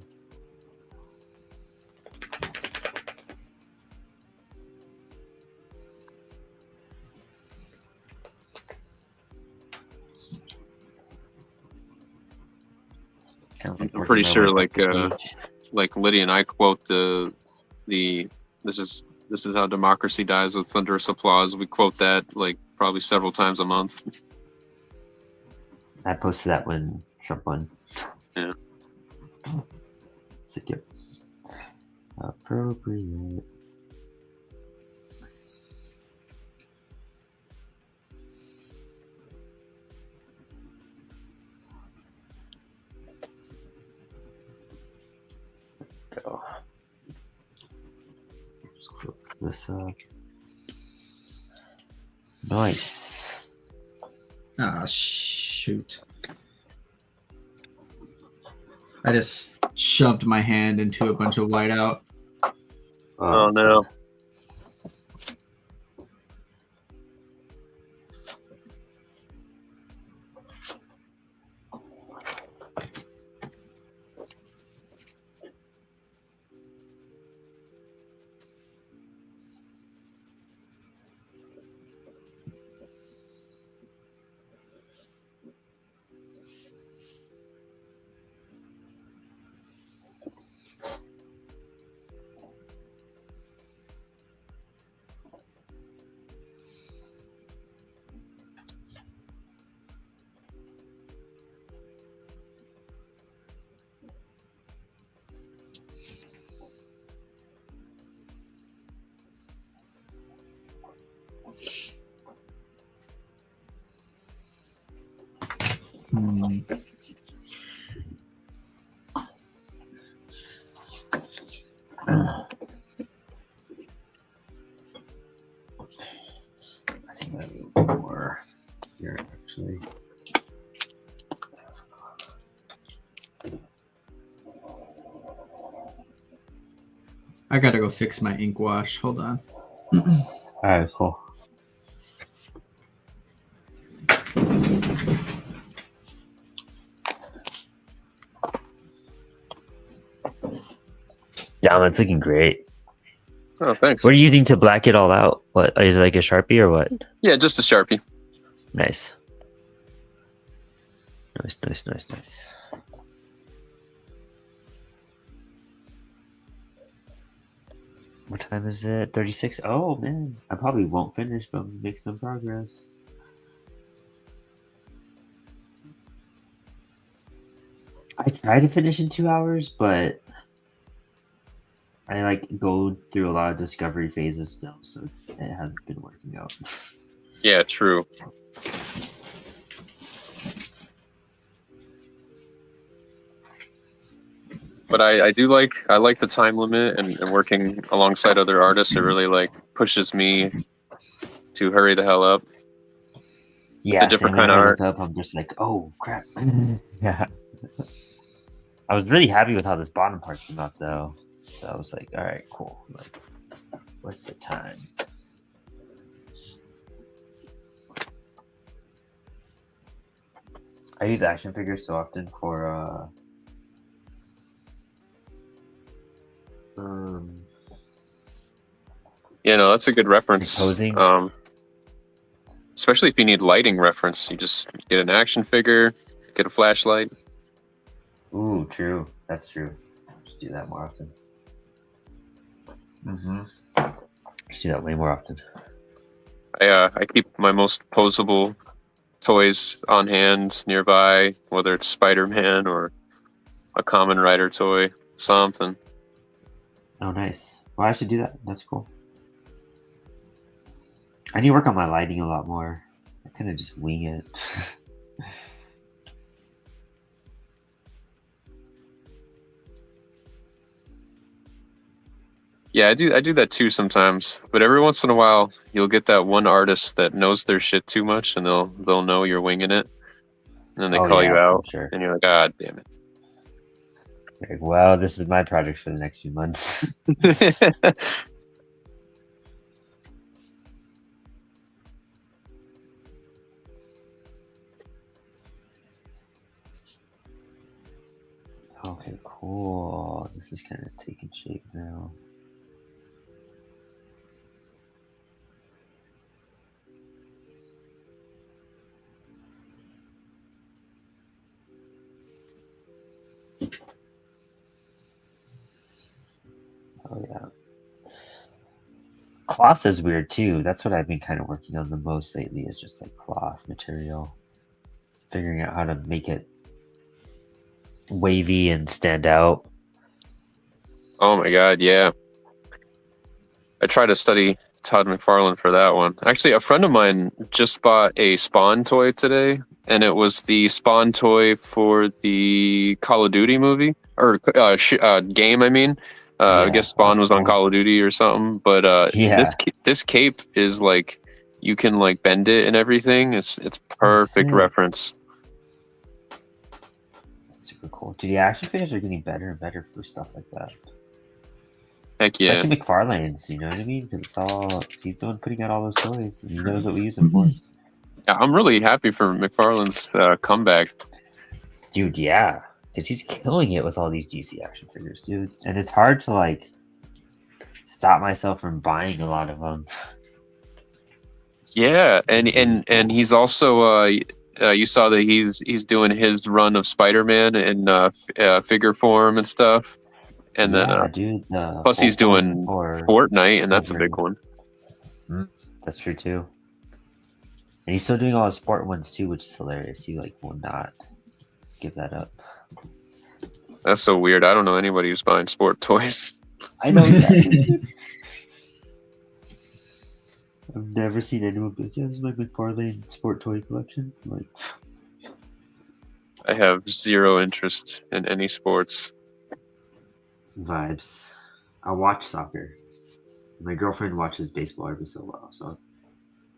I'm pretty sure, like Lydia and I quote the this is how democracy dies with thunderous applause. We quote that like probably several times a month. I posted that when Trump won. Yeah. It's like, yep. Appropriate. Go. Just close this up. Nice. Ah, shoot. I just shoved my hand into a bunch of whiteout. Oh no. I gotta go fix my ink wash. Hold on. All right, cool. Yeah, it's looking great. Oh, thanks. What are you using to black it all out? What is it, like a Sharpie or what? Yeah, just a Sharpie. Nice. Nice. What time is it? 36? Oh, man. I probably won't finish, but make some progress. I try to finish in 2 hours, but I like go through a lot of discovery phases still, so it hasn't been working out. Yeah, true. But I like the time limit and working alongside other artists. It really like pushes me to hurry the hell up. Yeah, it's a different same. kind of Whenever I art. look up, I'm just like, oh crap. Yeah. I was really happy with how this bottom part came out though. So I was like, all right, cool. Like, what's the time? I use action figures so often for Yeah, no, that's a good reference. composing. Especially if you need lighting reference, you just get an action figure, get a flashlight. Ooh, true. That's true. Just do that more often. Just do that way more often. I keep my most posable toys on hand nearby, whether it's Spider-Man or a Kamen Rider toy, something. Oh, nice. Well, I should do that. That's cool. I need to work on my lighting a lot more. I kind of just wing it. Yeah, I do that too sometimes. But every once in a while, you'll get that one artist that knows their shit too much, and they'll know you're winging it, and then they call you out, sure. and you're like, God damn it. Like, well, this is my project for the next few months. Okay, cool. This is kind of taking shape now. Oh, yeah. Cloth is weird too. That's what I've been kind of working on the most lately, is just like cloth material. Figuring out how to make it wavy and stand out. Oh my God, yeah. I tried to study Todd McFarlane for that one. Actually, a friend of mine just bought a Spawn toy today, and it was the Spawn toy for the Call of Duty movie, or game, I mean. I guess Spawn was on Call of Duty or something, but this cape is like, you can like bend it and everything. It's perfect reference. That's super cool. Dude, the action figures are getting better and better for stuff like that. Heck yeah. Especially McFarlane's, you know what I mean? Because he's the one putting out all those toys, and he knows what we use them for. Yeah, I'm really happy for McFarlane's comeback. Dude, yeah. Because he's killing it with all these DC action figures, dude. And it's hard to, like, stop myself from buying a lot of them. Yeah, and he's also, you saw that he's doing his run of Spider-Man in figure form and stuff. And then, dude, plus he's doing Fortnite, and that's a big one. That's true, too. And he's still doing all his sport ones, too, which is hilarious. He, like, will not give that up. That's so weird. I don't know anybody who's buying sport toys. I know that. I've never seen anyone be like, yeah, this is my McFarlane sport toy collection. Like, I have zero interest in any sports. Vibes. I watch soccer. My girlfriend watches baseball every so while. So.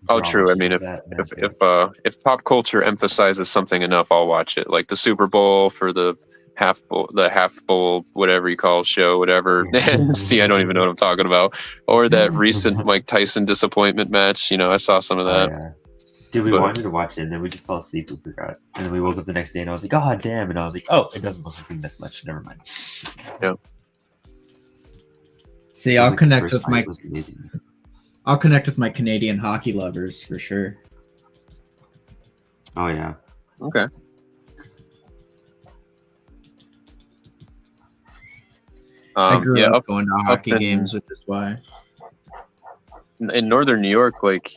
Oh, true. I mean, if pop culture emphasizes something enough, I'll watch it. Like the Super Bowl for the half bowl, whatever you call show, whatever. See, I don't even know what I'm talking about. Or that recent Mike Tyson disappointment match. I saw some of that. Yeah. Dude, we wanted to watch it, and then we just fell asleep and forgot. And then we woke up the next day, and I was like, "God damn!" And I was like, "Oh, it doesn't look like we missed much. Never mind." Yeah. See, I'll connect with my Canadian hockey lovers for sure. Oh yeah. Okay. I grew up going to hockey games, which is why. In northern New York, like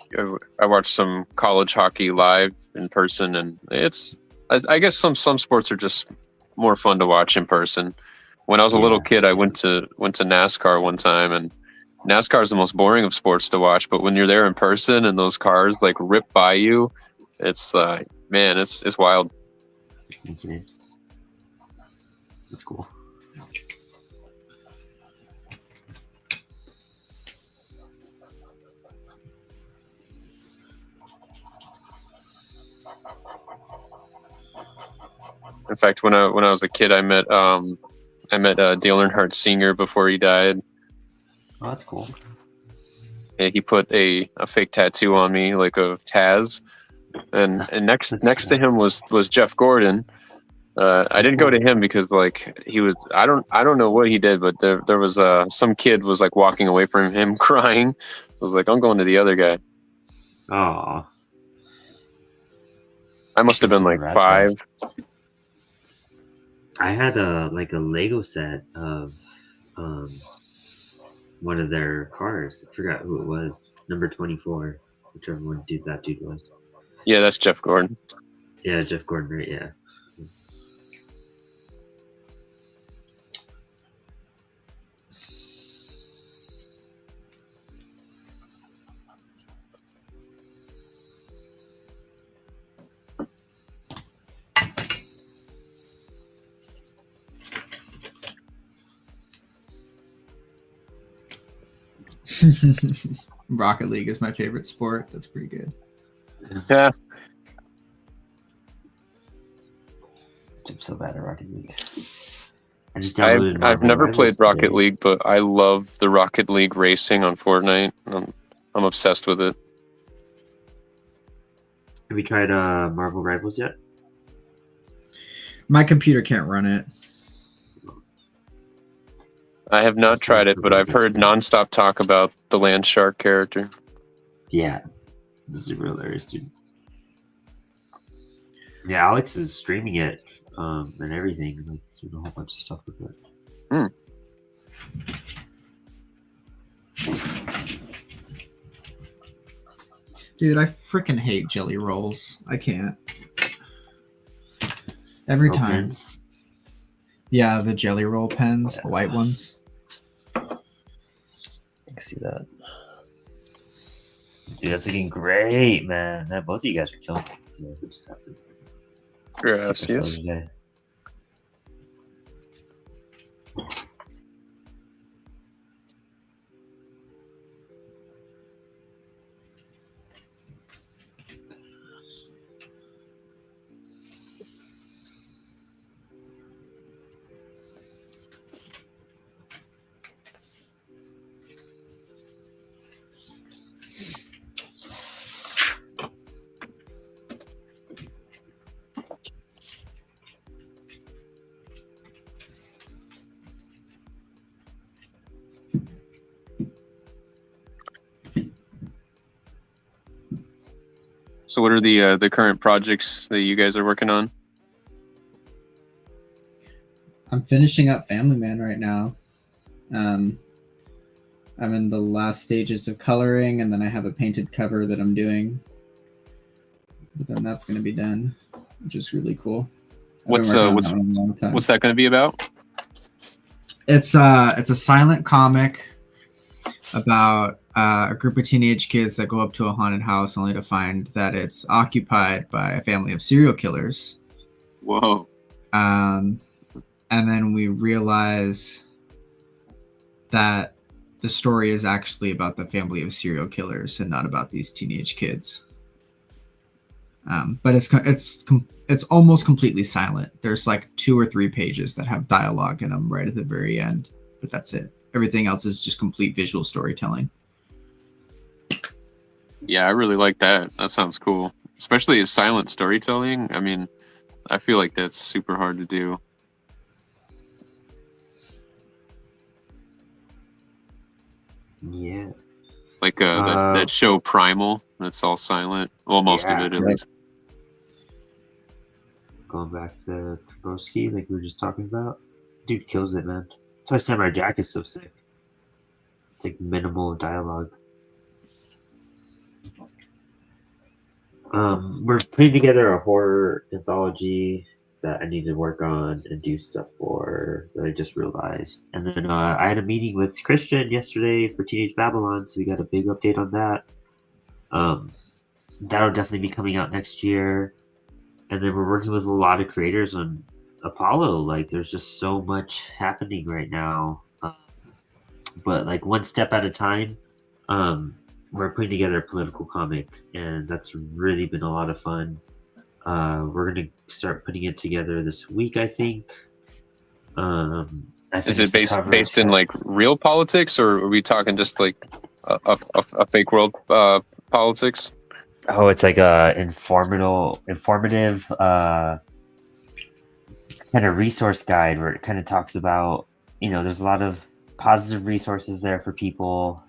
I watched some college hockey live in person, and I guess some sports are just more fun to watch in person. When I was a little kid, I went to NASCAR one time, and NASCAR is the most boring of sports to watch. But when you're there in person and those cars like rip by you, it's man, it's wild. It's insane. That's cool. In fact, when I was a kid, I met Dale Earnhardt Sr. before he died. Oh, that's cool. Yeah, he put a fake tattoo on me, like of Taz, and next to him was Jeff Gordon. I didn't go to him because like he was I don't know what he did, but there was some kid was like walking away from him crying. So I was like, I'm going to the other guy. Oh. I must have been like 5. I had a Lego set of one of their cars. I forgot who it was. Number 24, whichever one that dude was. Yeah, that's Jeff Gordon. Yeah, Jeff Gordon, right? Yeah. Rocket League is my favorite sport. That's pretty good. Yeah. I'm so bad at Rocket League. I just downloaded. I've never played Rocket League, but I love the Rocket League racing on Fortnite. I'm obsessed with it. Have you tried Marvel Rivals yet? My computer can't run it. I have not tried it, but I've heard nonstop talk about the Land Shark character. Yeah, this is real hilarious, dude. Yeah, Alex is streaming it and everything. Like, he's doing a whole bunch of stuff with it. Dude, I freaking hate jelly rolls. I can't. Every time. Pens? Yeah, the jelly roll pens, the white ones. I can see that. Dude, that's looking great, man. Both of you guys are killing it. Gracias. So what are the current projects that you guys are working on? I'm finishing up Family Man right now. I'm in the last stages of coloring, and then I have a painted cover that I'm doing. But then that's going to be done, which is really cool. What's that going to be about? It's a silent comic about a group of teenage kids that go up to a haunted house only to find that it's occupied by a family of serial killers. Whoa. And then we realize that the story is actually about the family of serial killers and not about these teenage kids. But it's almost completely silent. There's like 2 or 3 pages that have dialogue in them right at the very end, but that's it. Everything else is just complete visual storytelling. Yeah, I really like that. That sounds cool. Especially as silent storytelling. I mean, I feel like that's super hard to do. Yeah. Like that show Primal, that's all silent. Well, most of it at least. Going back to Trubosky, like we were just talking about. Dude kills it, man. That's why Samurai Jack is so sick. It's like minimal dialogue. We're putting together a horror anthology that I need to work on and do stuff for that I just realized. And then I had a meeting with Christian yesterday for Teenage Babylon, so we got a big update on that. That'll definitely be coming out next year. And then we're working with a lot of creators on Apollo. Like, there's just so much happening right now. But like one step at a time. We're putting together a political comic, and that's really been a lot of fun. We're gonna start putting it together this week, I think. Is it based in like real politics, or are we talking just like a fake world politics? Oh, it's like a informative kind of resource guide where it kind of talks about, there's a lot of positive resources there for people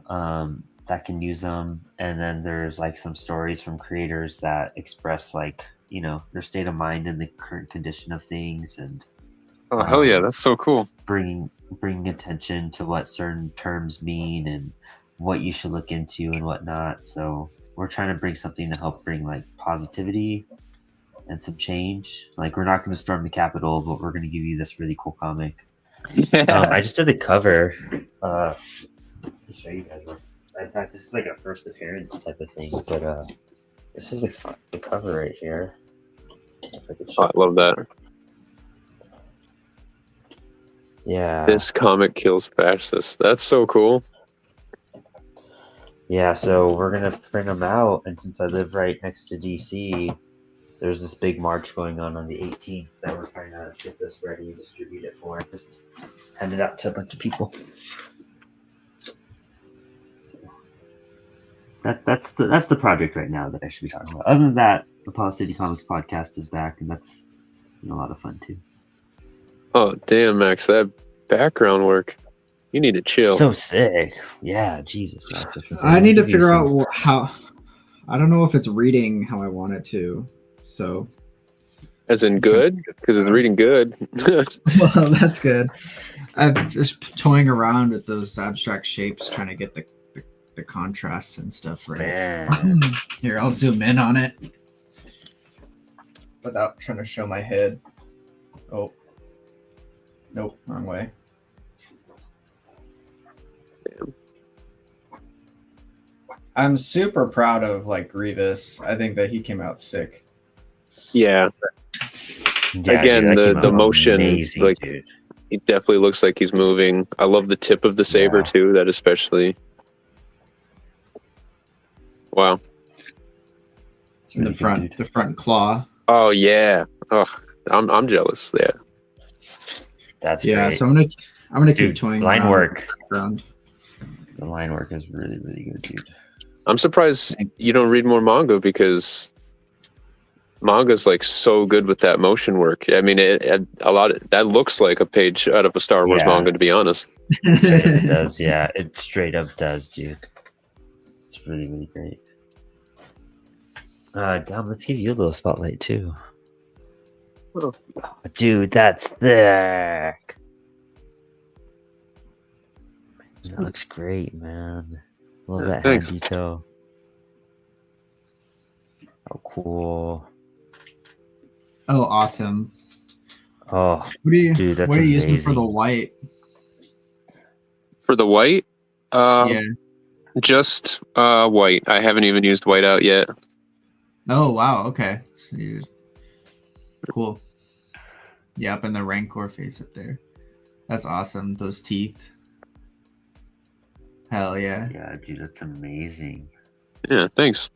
that can use them, and then there's like some stories from creators that express like their state of mind and the current condition of things, and oh hell yeah, that's so cool. Bringing attention to what certain terms mean and what you should look into and whatnot. So we're trying to bring something to help bring like positivity and some change. Like, we're not going to storm the Capitol, but we're going to give you this really cool comic. I just did the cover. Let me show you guys. In fact, this is like a first appearance type of thing, but this is the cover right here. I love that. Yeah. This comic kills fascists. That's so cool. Yeah, so we're going to print them out, and since I live right next to DC, there's this big march going on the 18th that we're trying to get this ready and distribute it for. Just hand it out to a bunch of people. So that's the project right now that I should be talking about. Other than that, the Apollo City Comics podcast is back, and that's a lot of fun too. Oh damn, Max, that background work. You need to chill. So sick. Yeah, Jesus, Max. I need to figure out how. I don't know if it's reading how I want it to. So. As in good? Because it's reading good. Well, that's good. I'm just toying around with those abstract shapes, trying to get the contrasts and stuff right. Man. Here, I'll zoom in on it without trying to show my head. Oh. Nope, wrong way. Damn. I'm super proud of Grievous. I think that he came out sick. Yeah. Again, dude, the motion, amazing, like dude. It definitely looks like he's moving. I love the tip of the saber too. That especially. Wow. It's really the front claw. Oh yeah. Oh, I'm jealous. Yeah. That's great. So I'm gonna keep toying. Line work. The line work is really, really good, dude. I'm surprised you don't read more manga, because manga's like so good with that motion work. I mean, that looks like a page out of a Star Wars manga, to be honest. It does, yeah. It straight up does, dude. It's really, really great. Dom, let's give you a little spotlight too. Oh, dude, that's thick. That looks great, man. Love that hand detail. Oh, cool. Oh, awesome. Oh, dude, that's what are you amazing. using for the white? For the white? Yeah. Just white. I haven't even used white out yet. Oh, wow. Okay. So cool. Yeah, up in the Rancor face up there. That's awesome. Those teeth. Hell yeah. Yeah, dude, that's amazing. Yeah, thanks.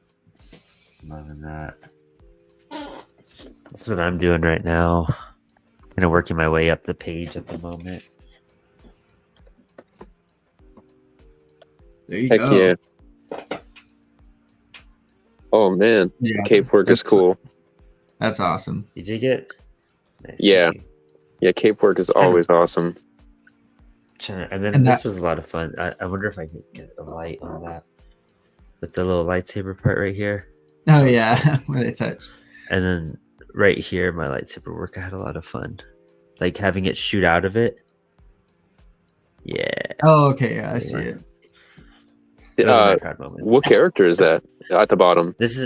Loving that. That's what I'm doing right now. Kind of working my way up the page at the moment. There you Heck go. yeah. Oh man, Yeah, cape work is cool. That's awesome. You dig it? Nice, Yeah. Yeah, cape work is always awesome. And then this was a lot of fun. I wonder if I could get a light on that. With the little lightsaber part right here. Oh yeah, where they touch. And then right here, my lightsaber work, I had a lot of fun. Like having it shoot out of it. Yeah. Oh, okay, yeah, I see it. Those are my proud moments. What character is that at the bottom? This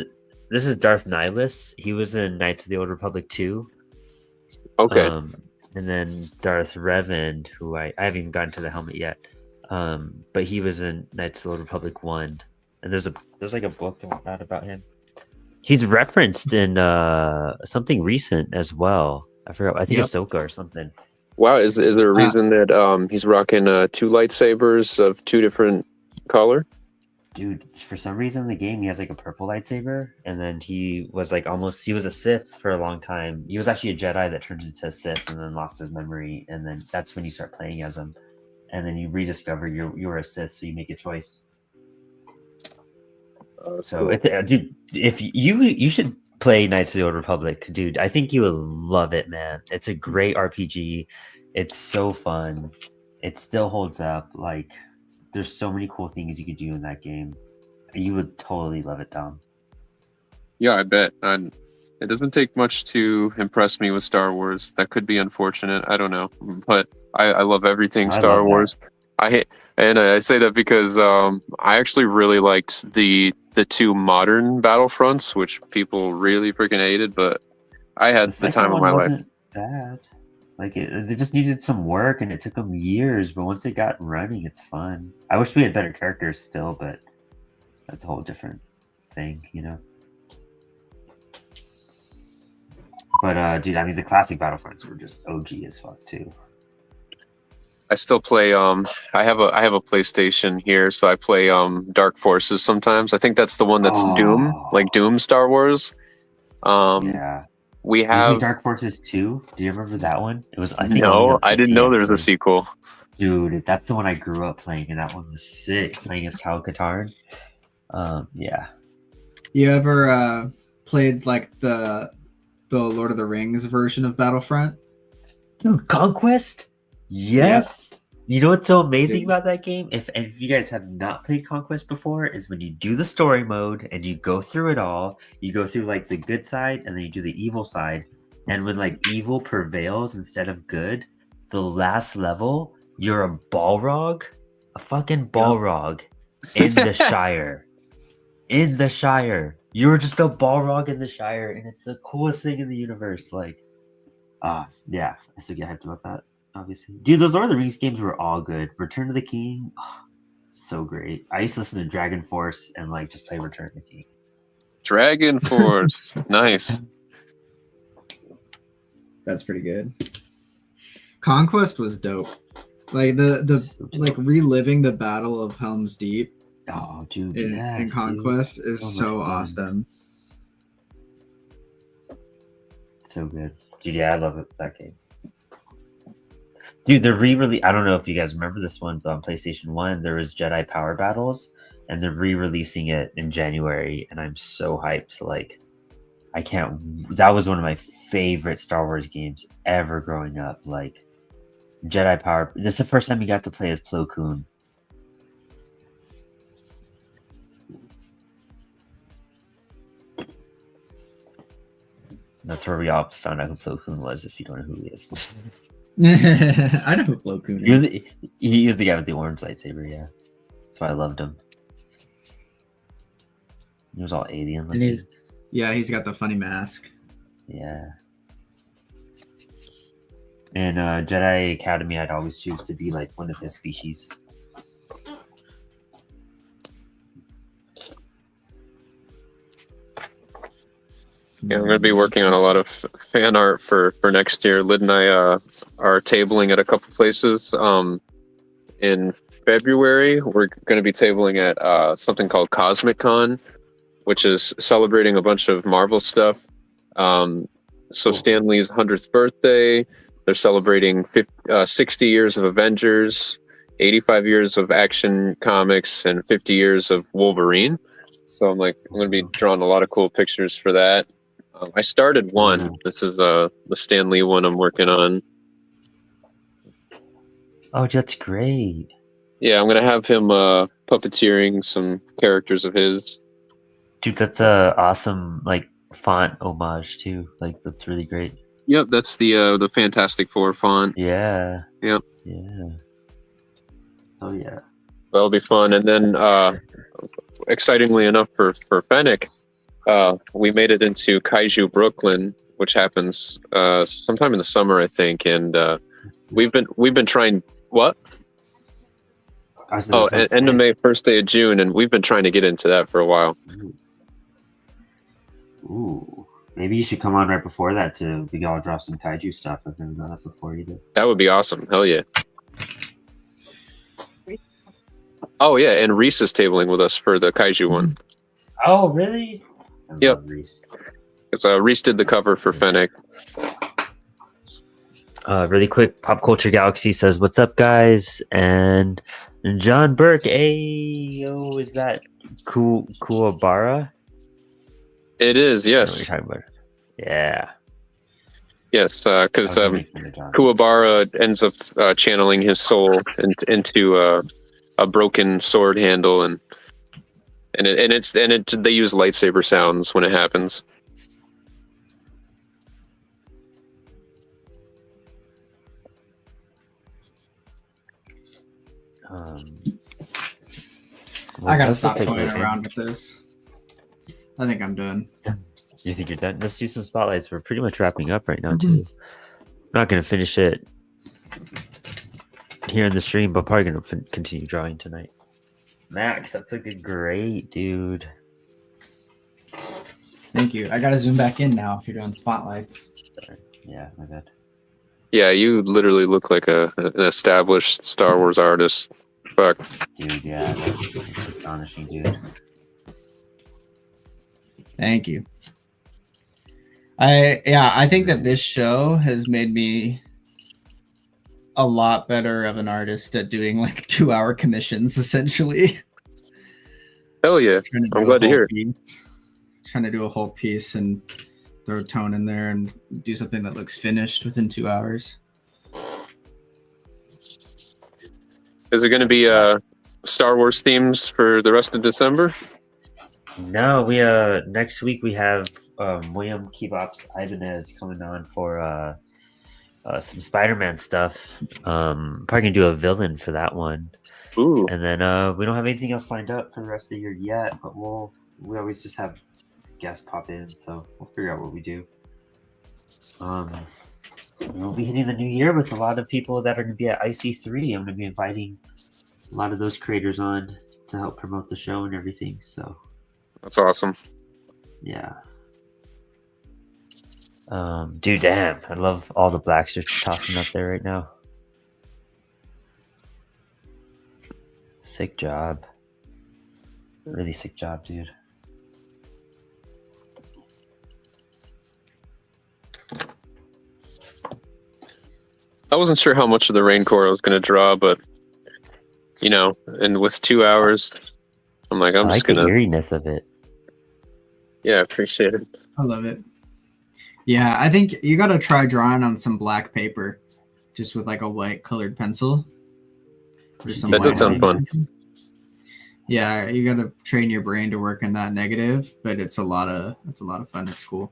is Darth Nihilus. He was in Knights of the Old Republic 2. Okay. And then Darth Revan, who I haven't even gotten to the helmet yet. But he was in Knights of the Old Republic 1. And there's like a book out about him. He's referenced in something recent as well. I forgot. I think Ahsoka or something. Wow, is there a reason that he's rocking 2 lightsabers of 2 different color? Dude, for some reason in the game he has like a purple lightsaber, and then he was like he was a Sith for a long time. He was actually a Jedi that turned into a Sith and then lost his memory, and then that's when you start playing as him, and then you rediscover you're a Sith, so you make a choice. So, dude, if you should play Knights of the Old Republic, dude. I think you will love it, man. It's a great RPG. It's so fun. It still holds up. Like, there's so many cool things you could do in that game. You would totally love it, Dom. Yeah, I bet. And it doesn't take much to impress me with Star Wars. That could be unfortunate. I don't know, but I love everything Star Wars. I say that because I actually really liked the 2 modern Battlefronts, which people really freaking hated, but I had the time of my life. Wasn't bad. Like they just needed some work, and it took them years. But once it got running, it's fun. I wish we had better characters still, but that's a whole different thing, you know. But dude, I mean, the classic Battlefronts were just OG as fuck too. I still play. I have a PlayStation here, so I play Dark Forces sometimes. I think that's the one that's Doom, like Doom Star Wars. Yeah. We have Dark Forces 2. Do you remember that one? It was. I didn't know there was a sequel. Dude, that's the one I grew up playing, and that one was sick. Playing as Kyle Katarn. Yeah. You ever played like the Lord of the Rings version of Battlefront? Dude, Conquest? Yes. Yep. You know what's so amazing about that game? If you guys have not played Conquest before, is when you do the story mode and you go through it all, you go through like the good side and then you do the evil side. And when like evil prevails instead of good, the last level, you're a Balrog, a fucking Balrog in the Shire. In the Shire. You're just a Balrog in the Shire, and it's the coolest thing in the universe. Like, yeah, I still get hyped about that. Obviously, dude, those Lord of the Rings games were all good. Return of the King, so great. I used to listen to Dragon Force and like just play Return of the King. Dragon Force, nice. That's pretty good. Conquest was dope. Like the like reliving the Battle of Helm's Deep. Oh, dude, in Conquest is so awesome. So good, dude. Yeah, I love that game. Dude, they're re-release. I don't know if you guys remember this one, but on PlayStation 1, there was Jedi Power Battles, and they're re-releasing it in January, and I'm so hyped. Like, I can't. That was one of my favorite Star Wars games ever growing up. Like, Jedi Power. This is the first time you got to play as Plo Koon. That's where we all found out who Plo Koon was, if you don't know who he is. I know who Plo Koon is. He was the guy with the orange lightsaber, yeah. That's why I loved him. He was all alien looking. And he's got the funny mask. Yeah. And Jedi Academy, I'd always choose to be like one of his species. Yeah, I'm going to be working on a lot of fan art for next year. Lyd and I are tabling at a couple places. In February, we're going to be tabling at something called Cosmic Con, which is celebrating a bunch of Marvel stuff. So Cool. Stan Lee's 100th birthday. They're celebrating 60 years of Avengers, 85 years of Action Comics, and 50 years of Wolverine. So I'm going to be drawing a lot of cool pictures for that. I started one. Mhm. This is the Stan Lee one I'm working on. Oh, that's great. Yeah, I'm going to have him puppeteering some characters of his. Dude, that's a awesome like font homage too. Like that's really great. Yep, that's the Fantastic Four font. Yeah. Yep. Yeah. Oh yeah. That'll be fun. And then excitingly enough for Fennec, we made it into Kaiju Brooklyn, which happens sometime in the summer, I think. And we've been trying what? End of May, first day of June, and we've been trying to get into that for a while. Ooh. Maybe you should come on right before that we can all draw some kaiju stuff. I've never done that before either. That would be awesome. Hell yeah. Oh yeah, and Reese is tabling with us for the kaiju one. Oh really? Yep. Reese. Because Reese did the cover for Fennec. Really quick, Pop Culture Galaxy says, "What's up, guys?" And John Burke, yo, is that Kuwabara? It is, yes. I don't know what you're talking about. Yeah. Yes, because Kuwabara ends up channeling his soul into a broken sword handle, and they use lightsaber sounds when it happens. I gotta stop playing around with this. I think I'm done. You think you're done? Let's do some spotlights. We're pretty much wrapping up right now, too. I'm not going to finish it here in the stream, but probably going to continue drawing tonight. Max, that's looking great, dude. Thank you. I gotta zoom back in now if you're doing spotlights. Sorry. Yeah, my bad. Yeah, you literally look like an established Star Wars artist. Fuck. Dude, yeah, that's astonishing, dude. Thank you. I think that this show has made me a lot better of an artist at doing like 2-hour commissions, essentially. Hell yeah. I'm glad to hear it. Trying to do a whole piece and throw tone in there and do something that looks finished within 2 hours. Is it going to be Star Wars themes for the rest of December? No, we next week we have William Kebab's Ibanez coming on for some Spider-Man stuff. Probably gonna do a villain for that one. Ooh. And then we don't have anything else lined up for the rest of the year yet, but we always just have guests pop in, so we'll figure out what we do. We'll be hitting the new year with a lot of people that are going to be at IC3. I'm going to be inviting a lot of those creators on to help promote the show and everything. So that's awesome. Yeah. Dude, damn! I love all the blacks you're tossing up there right now. Sick job. Really sick job, dude. I wasn't sure how much of the Raincore I was going to draw, but and with 2 hours, I'm like, I'm just going to. I like the eeriness of it. Yeah, I appreciate it. I love it. Yeah, I think you got to try drawing on some black paper, just with like a white colored pencil. That does sound fun. Yeah, you got to train your brain to work in that negative, but it's a lot of fun. It's cool.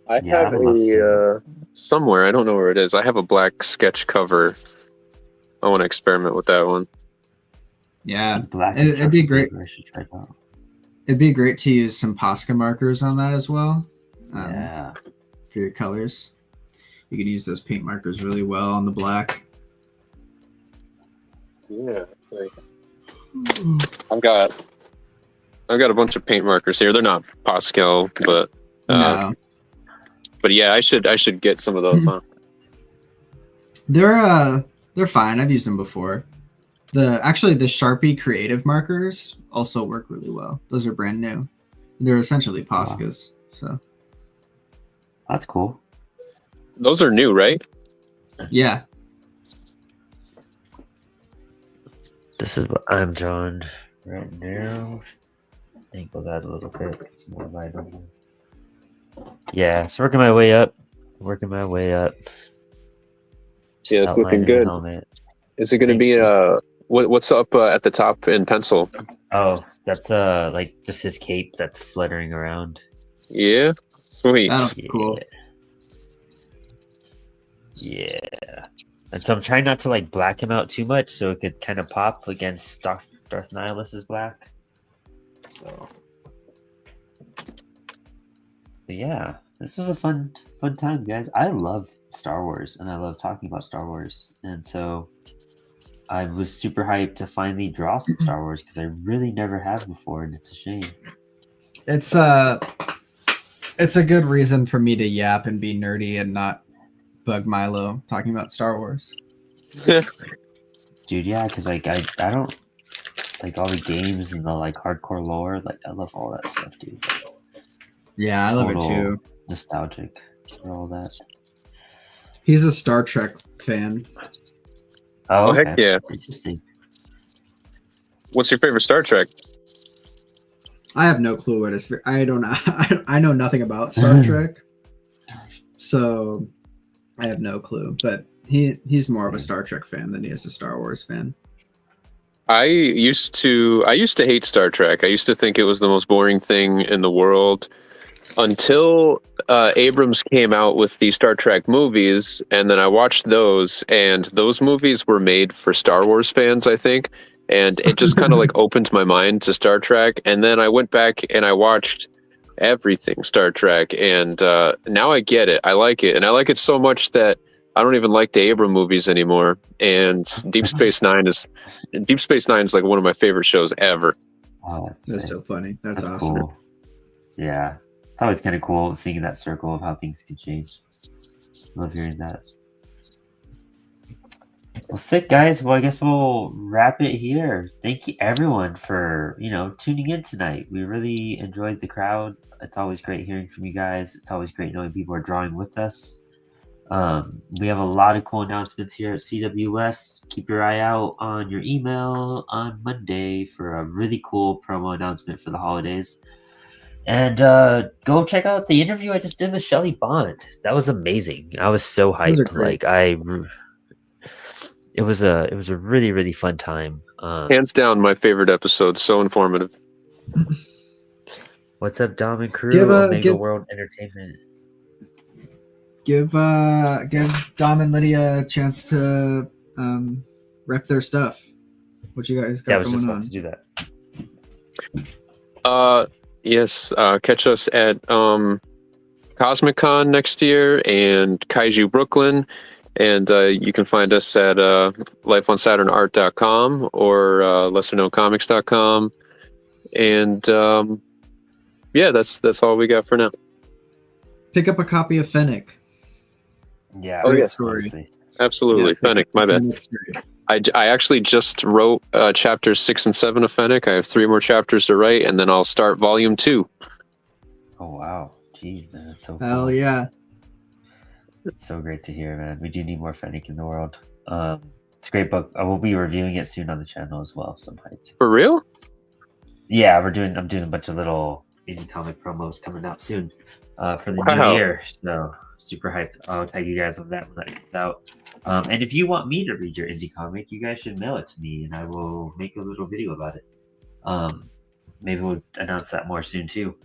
I have a somewhere. I don't know where it is. I have a black sketch cover. I want to experiment with that one. Yeah, it'd be great. I should try that. It'd be great to use some Posca markers on that as well. Yeah. For your colors, you can use those paint markers really well on the black. Yeah. I've got a bunch of paint markers here. They're not Pascal, but no. But yeah, I should get some of those on. They're fine. I've used them before. The Sharpie creative markers also work really well. Those are brand new. They're essentially Poscas. So That's cool. Those are new, right? Yeah. This is what I'm drawing right now. Angle that a little bit. It's more light on there. Yeah, it's working my way up. Just Yeah, it's looking outlining the good. helmet. Is it going to Thanks, be what's up at the top in pencil? Oh, that's like just his cape that's fluttering around. Yeah, sweet. That's cool. Yeah. And so I'm trying not to like black him out too much so it could kind of pop against Darth Nihilus's black. So but yeah, this was a fun time, guys. I love Star Wars and I love talking about Star Wars. And so I was super hyped to finally draw some Star Wars because I really never have before, and it's a shame. It's a good reason for me to yap and be nerdy and not bug Milo talking about Star Wars. Dude, yeah, because like I don't like all the games and the like hardcore lore. Like I love all that stuff, dude. Yeah, I love it too. Nostalgic for all that. He's a Star Trek fan. Oh, okay. Heck yeah! Interesting. What's your favorite Star Trek? I have no clue what his. I don't know. I know nothing about Star Trek, so I have no clue. But he's more of a Star Trek fan than he is a Star Wars fan. I used to hate Star Trek. I used to think it was the most boring thing in the world until Abrams came out with the Star Trek movies, and then I watched those, and those movies were made for Star Wars fans, I think, and it just kind of like opened my mind to Star Trek, and then I went back and I watched everything Star Trek, and now I get it. I like it, and I like it so much that I don't even like the Abrams movies anymore. And Deep Space Nine is like one of my favorite shows ever. Oh, that's so funny. That's awesome. Cool. Yeah, it's always kind of cool seeing that circle of how things can change. Love hearing that. Well, sick, guys. Well, I guess we'll wrap it here. Thank you, everyone, for tuning in tonight. We really enjoyed the crowd. It's always great hearing from you guys. It's always great knowing people are drawing with us. We have a lot of cool announcements here at CWS. Keep your eye out on your email on Monday for a really cool promo announcement for the holidays. And go check out the interview I just did with Shelly Bond. That was amazing. I was so hyped. It was a really, really fun time. Hands down, my favorite episode. So informative. What's up, Dom and crew? Omega World Entertainment. Give Dom and Lydia a chance to rep their stuff. What you guys got I was going just on? about to do that. Yes, catch us at Cosmic Con next year and Kaiju Brooklyn. And you can find us at lifeonsaturnart.com or lesserknowncomics.com. And yeah, that's all we got for now. Pick up a copy of Fennec. Yeah. Oh, yes. Honestly. Absolutely. Yeah, Fennec, my bad. I actually just wrote chapters 6 and 7 of Fennec. I have 3 more chapters to write, and then I'll start volume 2. Oh, wow. Jeez, man. That's so cool. Hell yeah. It's so great to hear, man. We do need more Fennec in the world. It's a great book. I will be reviewing it soon on the channel as well. So I'm hyped. For real? Yeah, I'm doing a bunch of little indie comic promos coming out soon for the new year. So super hyped. I'll tag you guys on that when that comes out. And if you want me to read your indie comic, you guys should mail it to me, and I will make a little video about it. Maybe we'll announce that more soon too.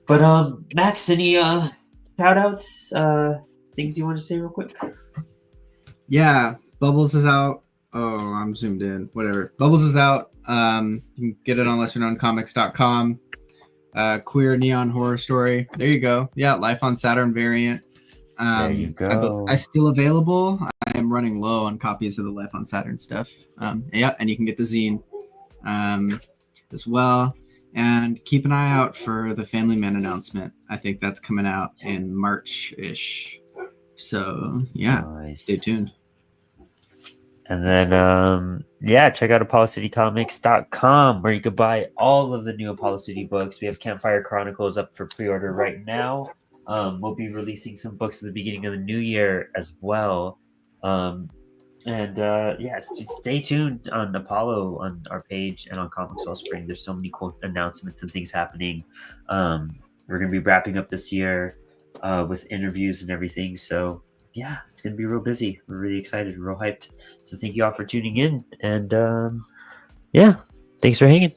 But Max, any shout outs? Things you want to say real quick? Yeah, Bubbles is out. Oh, I'm zoomed in. Whatever. Bubbles is out. You can get it on lesserknowncomics.com. Queer neon horror story. There you go. Yeah, Life on Saturn variant. There you go. I still available. I am running low on copies of the Life on Saturn stuff. Yeah, and you can get the zine as well. And keep an eye out for the Family Man announcement. I think that's coming out in March-ish. So, yeah, nice. Stay tuned. And then, check out ApolloCityComics.com where you can buy all of the new Apollo City books. We have Campfire Chronicles up for pre-order right now. We'll be releasing some books at the beginning of the new year as well. Just stay tuned on Apollo on our page and on Comics Wellspring. There's so many cool announcements and things happening. We're gonna be wrapping up this year with interviews and everything. So yeah, it's gonna be real busy. We're really excited, real hyped. So thank you all for tuning in, and thanks for hanging.